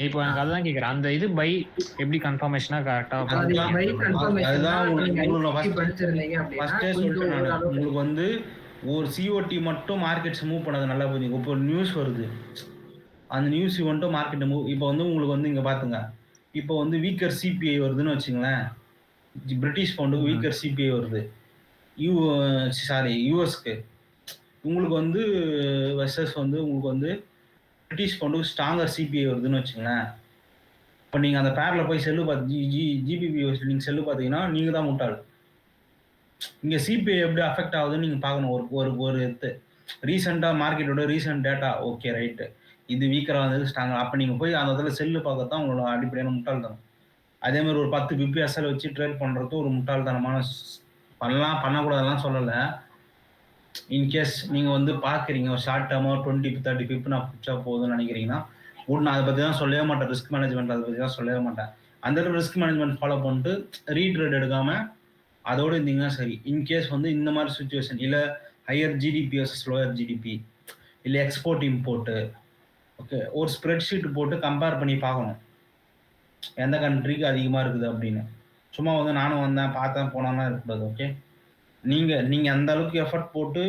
இப்போ எனக்கு அதான் கேக்குறேன். அந்த இது பை எப்படி கன்ஃபர்மேஷனா கரெக்டா பை கன்ஃபர்மேஷன் அதுதான் நீங்க படிச்சிருந்தீங்க அப்படின்னா உங்களுக்கு வந்து ஒரு சிஓடி மட்டும் மார்க்கெட்ஸ் மூவ் பண்ணது நல்லா புரிஞ்சுங்க. இப்போ நியூஸ் வருது, அந்த நியூஸ் மட்டும் மார்க்கெட்டை மூவ். இப்போ வந்து உங்களுக்கு வந்து இங்கே பார்த்துங்க, இப்போ வந்து வீக்கர் சிபிஐ வருதுன்னு வச்சுங்களேன். பிரிட்டிஷ் பவுண்டுக்கு வீக்கர் சிபிஐ வருது, யூஎஸ்க்கு. உங்களுக்கு வந்து வெர்சஸ் வந்து உங்களுக்கு வந்து பிரிட்டிஷ் பவுண்டுக்கு ஸ்ட்ராங்கர் சிபிஐ வருதுன்னு வச்சுங்களேன். இப்போ நீங்கள் அந்த பேரில் போய் செல்லு பார்த்து ஜிபிபி நீங்கள் செல்லு பார்த்தீங்கன்னா நீங்கள் தான் முட்டாள். இங்கே சிபிஐ எப்படி அஃபெக்ட் ஆகுதுன்னு நீங்கள் பார்க்கணும். ஒரு ரீசெண்டாக மார்க்கெட்டோட ரீசெண்ட் டேட்டா ஓகே ரைட்டு. இது வீக்கராக வந்தது ஸ்ட்ராங்காக. அப்போ நீங்கள் போய் அந்த இடத்துல செல்லு பார்க்கத்தான் உங்களோட அடிப்படையான முட்டாள்தனம். அதே மாதிரி ஒரு 10 பிபி எஸ்எல் வச்சு ட்ரேட் பண்ணுறது ஒரு முட்டாள்தனமான பண்ணலாம், பண்ணக்கூடாதுலாம் சொல்லலை. இன்கேஸ் நீங்கள் வந்து பார்க்குறீங்க ஒரு ஷார்ட் டேர்மாக 20 30 பிப் நான் பிடிச்சா போதும்னு நினைக்கிறீங்கன்னா நான் அதை பற்றி தான் சொல்லவே மாட்டேன். ரிஸ்க் மேனேஜ்மெண்ட் அதை பற்றி தான் சொல்லவே மாட்டேன். அந்த ரிஸ்க் மேனேஜ்மெண்ட் ஃபாலோ பண்ணிட்டு ரீட்ரேட் எடுக்காமல் அதோடு இருந்தீங்கன்னா சரி. இன்கேஸ் வந்து இந்த மாதிரி சுச்சுவேஷன் இல்லை higher GDP versus lower GDP இல்லை எக்ஸ்போர்ட் இம்போர்ட்டு, ஓகே, ஒரு ஸ்ப்ரெட்ஷீட் போட்டு கம்பேர் பண்ணி பார்க்கணும் எந்த கண்ட்ரிக்கு அதிகமாக இருக்குது அப்படின்னு. சும்மா வந்து நானும் வந்தேன் பார்த்தேன் போனான்னா இருக்கக்கூடாது. ஓகே, நீங்கள் அந்த அளவுக்கு எஃபர்ட் போட்டு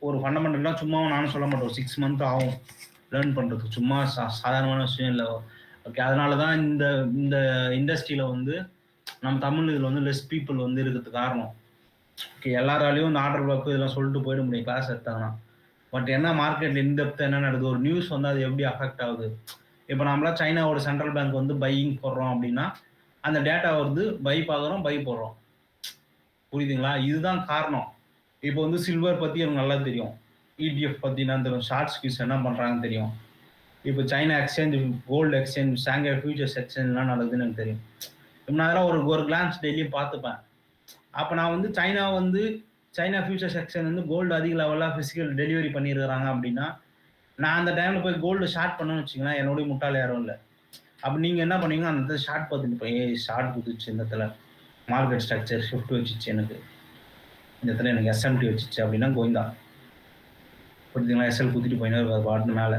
ஒரு ஃபண்டமெண்டல்லாம் சும்மா நானும் சொல்ல மாட்டேன். ஒரு 6 மந்த் ஆகும் லேர்ன் பண்ணுறதுக்கு. சும்மா சாதாரணமான விஷயம் இல்லை. ஓகே, அதனால தான் இந்த இண்டஸ்ட்ரியில் வந்து நம்ம தமிழ் இதில் வந்து லெஸ் பீப்புள் வந்து இருக்கிறதுக்கு காரணம். ஓகே, எல்லாராலையும் இந்த ஆர்டர் ஒர்க்கு இதெல்லாம் சொல்லிட்டு போயிட முடியும் கிளாஸ் எடுத்தாங்கன்னா. பட் என்ன மார்க்கெட்டில் இன்டெப்த் என்ன நடக்குது, ஒரு நியூஸ் வந்து அது எப்படி அஃபெக்ட் ஆகுது. இப்போ நம்மளாம் சைனாவோட சென்ட்ரல் பேங்க் வந்து பையிங் போடுறோம் அப்படின்னா அந்த டேட்டா வருது, பை பார்க்குறோம், பை போடுறோம். புரியுதுங்களா? இதுதான் காரணம். இப்போ வந்து சில்வர் பற்றி எனக்கு நல்லா தெரியும், இடிஎஃப் பற்றினா தெரியும், ஷார்ட் ஸ்குவீஸ் என்ன பண்ணுறாங்கன்னு தெரியும். இப்போ China exchange, gold exchange, Shanghai futures எக்ஸ்சேஞ்ச்லாம் நடக்குதுன்னு எனக்கு தெரியும். இப்போ நான் அதெல்லாம் ஒரு கிளான்ஸ் டெய்லியும் பார்த்துப்பேன். அப்போ நான் வந்து சைனா ஃபியூச்சர்ஸ் எக்ஸ்சேஞ்ச் வந்து கோல்டு அதிக லெவலாக ஃபிசிக்கல் டெலிவரி பண்ணியிருக்கிறாங்க அப்படின்னா நான் அந்த டைமில் போய் கோல்டு ஷார்ட் பண்ணணும்னு வச்சிங்கன்னா என்னுடைய முட்டாள் யாரும் இல்லை. அப்போ நீங்கள் என்ன பண்ணுவீங்க, அந்த இடத்துல ஷார்ட் பார்த்துட்டு போய் ஷார்ட் குதிச்சு, இந்த இடத்துல மார்க்கெட் ஸ்ட்ரக்சர் ஷிஃப்ட் வச்சிச்சு, எனக்கு இந்த இடத்துல எனக்கு எஸ்எம்டி வச்சிச்சு அப்படின்னா கோயிந்தா. புரியுதுங்களா? எஸ்எல் குத்திட்டு போயினா பாட்டு மேலே.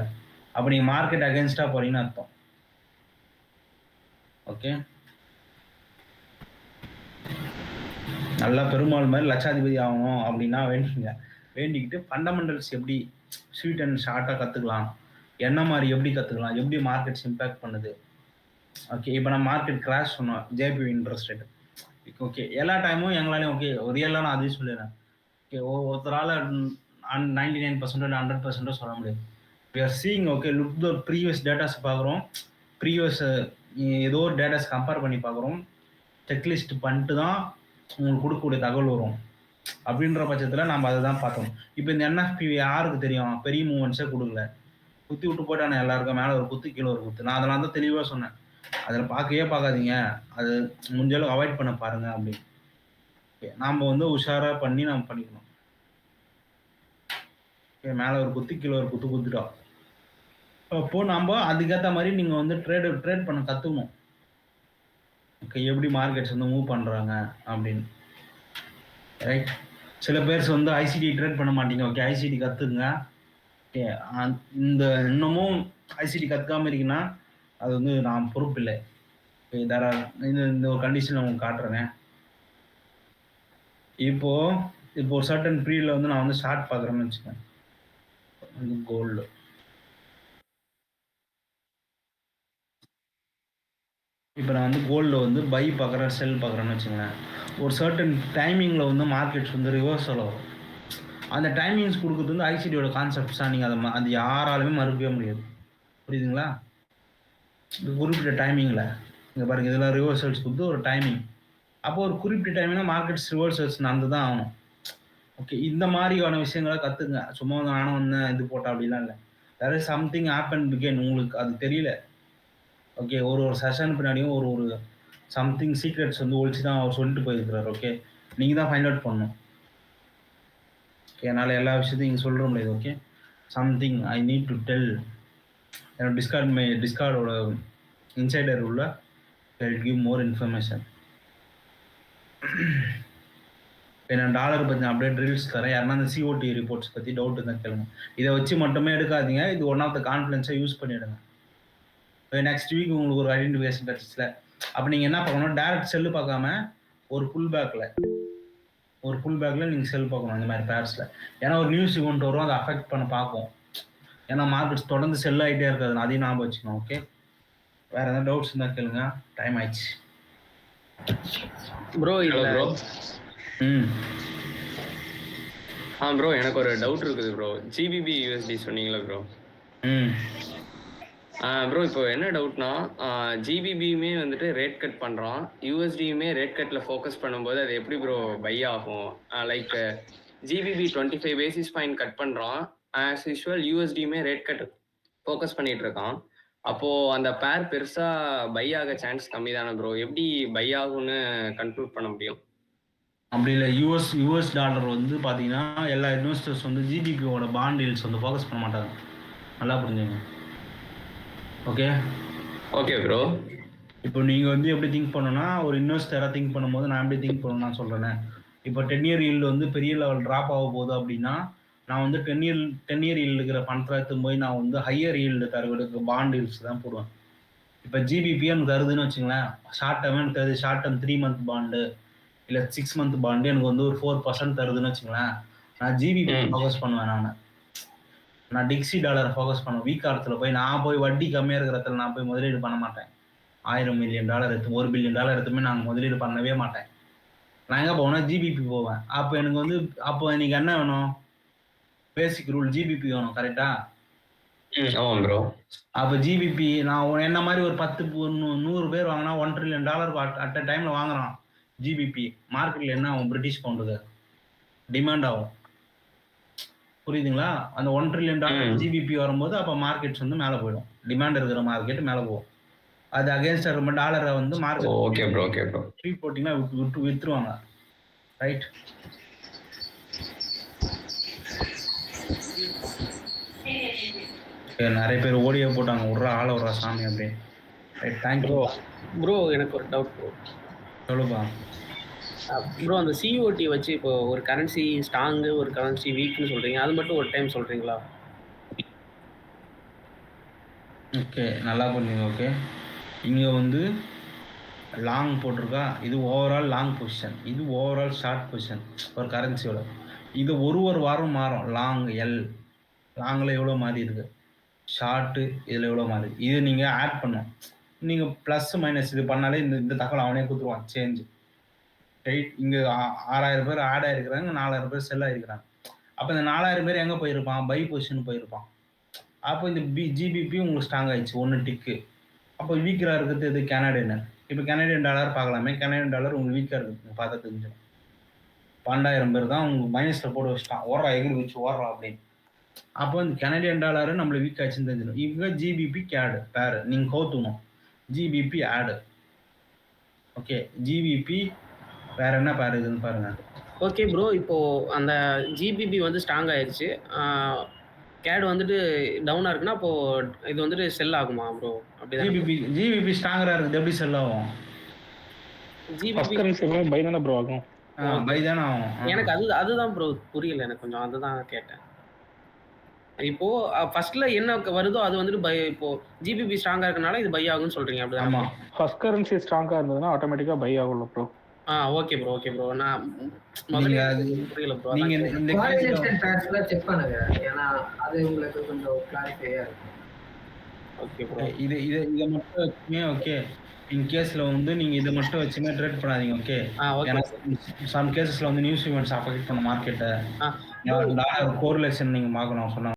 அப்போ நீங்கள் மார்க்கெட் அகேன்ஸ்டாக போகிறீங்கன்னு அர்த்தம். ஓகே, நல்லா பெருமாள் மாதிரி லட்சாதிபதி ஆகணும் அப்படின்னா வேண்டிக்கிட்டு ஃபண்டமெண்டல்ஸ் எப்படி ஸ்வீட் அண்ட் ஷார்ட்டாக கற்றுக்கலாம், என்ன மாதிரி எப்படி கற்றுக்கலாம், எப்படி மார்க்கெட்ஸ் இம்பேக்ட் பண்ணுது. ஓகே, இப்போ நான் மார்க்கெட் கிராஷ் சொன்னோம், ஜேபி இன்ட்ரெஸ்ட் ரேட். ஓகே, எல்லா டைமும் எங்களாலையும் ஓகே ரியலாக நான் அதையும் சொல்லிடுறேன். ஓகே, ஒருத்தரால் 99% 100% சொல்ல முடியாது. We are seeing, okay, look the previous datas பார்க்குறோம், ப்ரீவியஸ் ஏதோ ஒரு டேட்டாஸ் கம்பேர் பண்ணி பார்க்குறோம், செக்லிஸ்ட் பண்ணிட்டு தான் உங்களுக்கு கொடுக்கக்கூடிய தகவல் வரும். அப்படின்ற பட்சத்தில் நம்ம அதை தான் பார்த்தோம். இப்போ இந்த என்எஃப்பி யாருக்கு தெரியும், பெரிய மூமெண்ட்ஸே கொடுக்கல, குத்தி விட்டு போயிட்டானே எல்லாருக்கும், மேலே ஒரு குத்து கீழே ஒரு குத்து. நான் அதெல்லாம் தான் தெளிவாக சொன்னேன், அதில் பார்க்காதீங்க, அது முடிஞ்சாலும் அவாய்ட் பண்ண பாருங்க அப்படின்னு. ஓகே, நாம் வந்து உஷாராக பண்ணி நம்ம பண்ணிக்கணும். ஓகே, மேலே ஒரு குத்து கீழே ஒரு குத்து குத்துட்டோம். அப்போது நம்ம அதுக்கேற்ற மாதிரி நீங்கள் வந்து ட்ரேட் பண்ண கற்றுக்கணும். ஓகே, எப்படி மார்க்கெட்ஸ் வந்து மூவ் பண்ணுறாங்க அப்படின்னு. ரைட், சில பேர்ஸ் வந்து ஐசிடி ட்ரேட் பண்ண மாட்டீங்க. Okay, ICT கற்றுக்குங்க. ஓகே, இந்த இன்னமும் ஐசிடி கற்றுக்காமல் இருக்குன்னா அது வந்து நான் பொறுப்பு இல்லை. இந்த ஒரு கண்டிஷன் உங்களுக்கு காட்டுறேங்க. இப்போ ஒரு சர்டன் பீரியடில் வந்து நான் வந்து ஷார்ட் பார்க்குறேன்னு வச்சுக்கேன், வந்து கோல்டு. இப்போ நான் வந்து கோல்டில் வந்து பை பார்க்குறேன், செல் பார்க்குறேன்னு வச்சுங்களேன். ஒரு சர்டன் டைமிங்கில் வந்து மார்க்கெட்ஸ் வந்து ரிவர்சல் ஆகும். அந்த டைமிங்ஸ் கொடுக்குறது வந்து ஐசிடியோட கான்செப்ட்ஸாக. நீங்கள் அது யாராலுமே மறுக்கவே முடியாது. புரியுதுங்களா? குறிப்பிட்ட டைமிங்கில் இங்கே பாருங்கள், இதெல்லாம் ரிவர்சல்ஸ் கொடுத்து ஒரு டைமிங். அப்போ ஒரு குறிப்பிட்ட டைமிங்கில் மார்க்கெட்ஸ் ரிவர்சல்ஸ் நடந்து தான் ஆகணும். ஓகே, இந்த மாதிரியான விஷயங்களை கற்றுங்க. சும்மா வந்து நானும் வந்தேன் இது போட்டேன் அப்படிலாம் இல்லை. வேறு சம்திங் ஹேப்பன் பிகேன், உங்களுக்கு அது தெரியல. ஓகே, ஒரு செஷன் பின்னாடியும் ஒரு சம்திங் சீக்ரெட்ஸ் வந்து ஒழிச்சு தான் அவர் சொல்லிட்டு போயிருக்கிறார். ஓகே, நீங்கள் தான் ஃபைண்ட் அவுட் பண்ணணும். ஓகே, என்னால் எல்லா விஷயத்தையும் நீங்கள் சொல்கிற முடியாது. Okay, something I need to tell. என்னோட டிஸ்கார்டோட இன்சைடர் உள்ள கிவ் மோர் இன்ஃபர்மேஷன். இப்போ நான் டாலர் பற்றி அப்டேட் ரீல்ஸ் தரேன். யாருன்னா அந்த சிஓடி ரிப்போர்ட்ஸ் பற்றி டவுட் இருந்தால் கேளுங்க. இதை வச்சு மட்டுமே எடுக்காதீங்க, இது ஒன் ஆஃப் த கான்ஃபிடன்ஸை யூஸ் பண்ணிவிடுங்க. இப்போ நெக்ஸ்ட் வீக் உங்களுக்கு ஒரு ஐடென்டிஃபிகேஷன் கிடச்சிச்சுல, அப்போ நீங்கள் என்ன பார்க்கணும், டேரக்ட் செல்லு பார்க்காம ஒரு புல் பேக்கில் நீங்கள் செல் பார்க்கணும் இந்த மாதிரி பேர்ஸில். ஏன்னா ஒரு நியூஸ் கொண்டு வரும், அதை அஃபெக்ட் பண்ண பார்க்கும். ஏன்னா மார்க்கெட்ஸ் தொடர்ந்து செல் ஆகிட்டே இருக்காது, அதையும் ஞாபகம் வச்சுக்கணும். ஓகே, வேறு எதாவது டவுட்ஸ் இருந்தால் கேளுங்க. டைம் ஆயிடுச்சு ப்ரோ. ப்ரோ ப்ரோ, எனக்கு ஒரு டவுட் இருக்குது ப்ரோ. ஜிபிபி யூஎஸ்டி சொன்னீங்களா ப்ரோ? ப்ரோ, இப்போ என்ன டவுட்னா, ஜிபிபியுமே வந்துட்டு ரேட் கட் பண்ணுறான், யூஎஸ்டியுமே ரேட் கட்டில் ஃபோக்கஸ் பண்ணும்போது அது எப்படி ப்ரோ பை ஆகும்? Like GBP 25 basis point cut பண்ணுறான், ஆஸ் யூஸ்வல் யூஎஸ்டியுமே ரேட் கட் ஃபோக்கஸ் பண்ணிட்டு இருக்கான். அப்போ அந்த பேர் பெருசா பை ஆக சான்ஸ் கம்மி தானே ப்ரோ. எப்படி பை ஆகும்னு கன்க்ளூட் பண்ண முடியும்? அப்படி இல்லை. யூஎஸ் டாலர் வந்து பார்த்தீங்கன்னா எல்லா இன்வெஸ்டர்ஸ் வந்து ஜிடிபியோட பாண்ட் டீல்ஸ் வந்து ஃபோக்கஸ் பண்ண மாட்டாங்க. நல்லா புரிஞ்சுங்க. Okay okay bro. இப்போ நீங்கள் வந்து எப்படி திங்க் பண்ணணும்னா, ஒரு இன்வெஸ்டராக திங்க் பண்ணும்போது நான் எப்படி திங்க் பண்ணணும்னு நான் சொல்கிறேன். இப்போ 10 இயர் ஈல்டு வந்து பெரிய லெவல் ட்ராப் ஆக போகுது அப்படின்னா, நான் வந்து 10 இயர் ஈல்டு இருக்கிற பணத்தை எடுத்து போய் நான் வந்து ஹையர் ஈல்டு தரக்கூடிய பாண்ட் டீல்ஸ் தான் போடுவேன். இப்போ ஜிபிபி எனக்கு தருதுன்னு வச்சுங்களேன், ஷார்ட் டேர்ம் எனக்கு தருது. ஷார்ட் டேர்ம் 3 மந்த் பாண்டு இல்லை 6 மந்த் பாண்டு எனக்கு வந்து ஒரு 4% தருதுன்னு வச்சுங்களேன், நான் ஜிபிபி ஃபோக்கஸ் பண்ணுவேன். நான் டிக்ஸி டாலரை ஃபோக்கஸ் பண்ணுவேன். வீக் காலத்தில் நான் போய் வட்டி கம்மியாக இருக்கிறதுல நான் போய் முதலீடு பண்ண மாட்டேன். $1000 மில்லியன் எடுத்து $1 பில்லியன் எடுத்துமே நாங்கள் முதலீடு பண்ணவே மாட்டேன். நான் எங்கே போவேன்னா ஜிபிபி போவேன். அப்போ எனக்கு வந்து அப்போ எனக்கு என்ன வேணும்? பேசிக் ரூல் ஜிபிபி வேணும். கரெக்டா? ஆமாம் ப்ரோ. அப்போ ஜிபிபி நான் என்ன மாதிரி ஒரு 100 பேர் வாங்கினா $1 trillion அட் அ டைமில் வாங்குறான். ஜிபிபி மார்க்கெட்டில் என்ன ஆகும்? பிரிட்டிஷ் பவுண்டுக்கு டிமாண்ட் ஆகும். புரியுதுங்களா? அந்த $1 trillion ஜிபிபி வரும்போது அப்போ மார்க்கெட்ஸ் வந்து மேலே போயிடும். டிமாண்ட் இருக்கிற மார்க்கெட் மேலே போகும். அது அகேன்ஸ்ட் இருக்கிற டாலரை வந்து மார்க்கெட் ஓகே ப்ரோ. ஃப்ரீ போட்டிங்கன்னா விற்றுருவாங்க. ரைட்? நிறைய பேர் ஓடியே போட்டாங்க. விட்றா சாமி அப்படின்னு. Right, thank you bro. எனக்கு ஒரு டவுட் ப்ரோ. சொல்லுப்பா ப்ரோ. அந்த சிஓடி வச்சு இப்போ ஒரு கரன்சி ஸ்ட்ராங்கு ஒரு கரன்சி வீக்னு சொல்கிறீங்க, அது மட்டும் ஒரு டைம் சொல்கிறீங்களா? ஓகே, நல்லா பண்ணுங்க. ஓகே, இங்கே வந்து லாங் போட்டிருக்கா. இது ஓவரால் லாங் பொசிஷன், இது ஓவரால் ஷார்ட் பொசிஷன் ஒரு கரன்சியோட. இது ஒரு வாரம் மாறும். லாங்கில் எவ்வளோ மாறி இருக்கு, ஷார்ட்டு இதில் எவ்வளோ மாறி. இது நீங்கள் ஆட் பண்ணணும். நீங்கள் ப்ளஸ் மைனஸ் இது பண்ணாலே இந்த தகவல் அவனே கொடுத்துருவான். Change right. இங்கே 6000 பேர் ஆட் ஆகிருக்கிறாங்க, 4000 பேர் செல் ஆகிருக்கிறாங்க. அப்போ இந்த 4000 பேர் எங்கே போயிருப்பான்? பை பொசிஷன் போயிருப்பான். அப்போ இந்த ஜிபிபி உங்களுக்கு ஸ்ட்ராங் ஆயிடுச்சு. 1 டிக்கு. அப்போ வீக்கராக இருக்கிறது இது கனடியன். இப்போ கனடியன் டாலர் பார்க்கலாமே. கனடியன் டாலர் உங்களுக்கு வீக்காக இருக்குது. பார்த்தா தெரிஞ்சிடும். 12,000 பேர் தான் உங்களுக்கு மைனஸில் போட்டு வச்சுட்டான். எகிரி வச்சு ஓடுறோம் அப்படின்னு. அப்போ இந்த கனடியன் டாலரு நம்மளை வீக் ஆச்சுன்னு தெரிஞ்சிடும். இப்போ ஜிபிபி கேடு பேர் நீங்கள் கவுத்துணும். ஜிபிபி ஆடு. ஓகே, ஜிபிபி வேற என்ன பேர் இருக்குதுன்னு பாருங்க. Okay bro. இப்போ அந்த ஜிபிபி வந்து ஸ்ட்ராங் ஆயிடுச்சு, கேட் வந்துட்டு டவுனாக இருக்குன்னா அப்போ இது வந்துட்டு செல் ஆகுமா ப்ரோ? அப்படி ஜிபிபி ஸ்ட்ராங்கராக இருக்குது. எப்படி செல் ஆகும்? ஜிபிபி பை தானே ப்ரோ ஆகும். பை தானே ஆகும். எனக்கு அதுதான் ப்ரோ புரியல. எனக்கு கொஞ்சம் அதுதான் கேட்டேன். இப்போ ஃபர்ஸ்ட்ல என்ன வருதோ அது வந்துட்டு பை. இப்போ ஜிபிபி ஸ்ட்ராங்கா இருக்கனால இது பை ஆகும்னு சொல்றீங்க. அப்படிதான்? ஆமா. ஃபர்ஸ்ட் கரன்சி ஸ்ட்ராங்கா இருந்ததுன்னா ஆட்டோமேட்டிக்கா பை ஆகும்ல ப்ரோ. Okay bro. நான் நீங்க புரியல ப்ரோ. நீங்க இந்த கோரிலேஷன் பேர்ஸ்ல செக் பண்ணுங்க. ஏன்னா அது உங்களுக்கு கொஞ்சம் கிளாரிஃபையா இருக்கும். Okay bro. இதை மட்டும் வச்சுமே. ஓகே, இன் கேஸ்ல வந்து நீங்க இதை மட்டும் வச்சுமே ட்ரேட் பண்ணாதீங்க. ஓகே, ஏன்னா சம் கேசஸ்ல வந்து நியூஸ் ஈவெண்ட்ஸ் அஃபெக்ட் பண்ண மார்க்கெட்டை. கோரிலேஷன் நீங்க பார்க்கணும் சொன்னாங்க.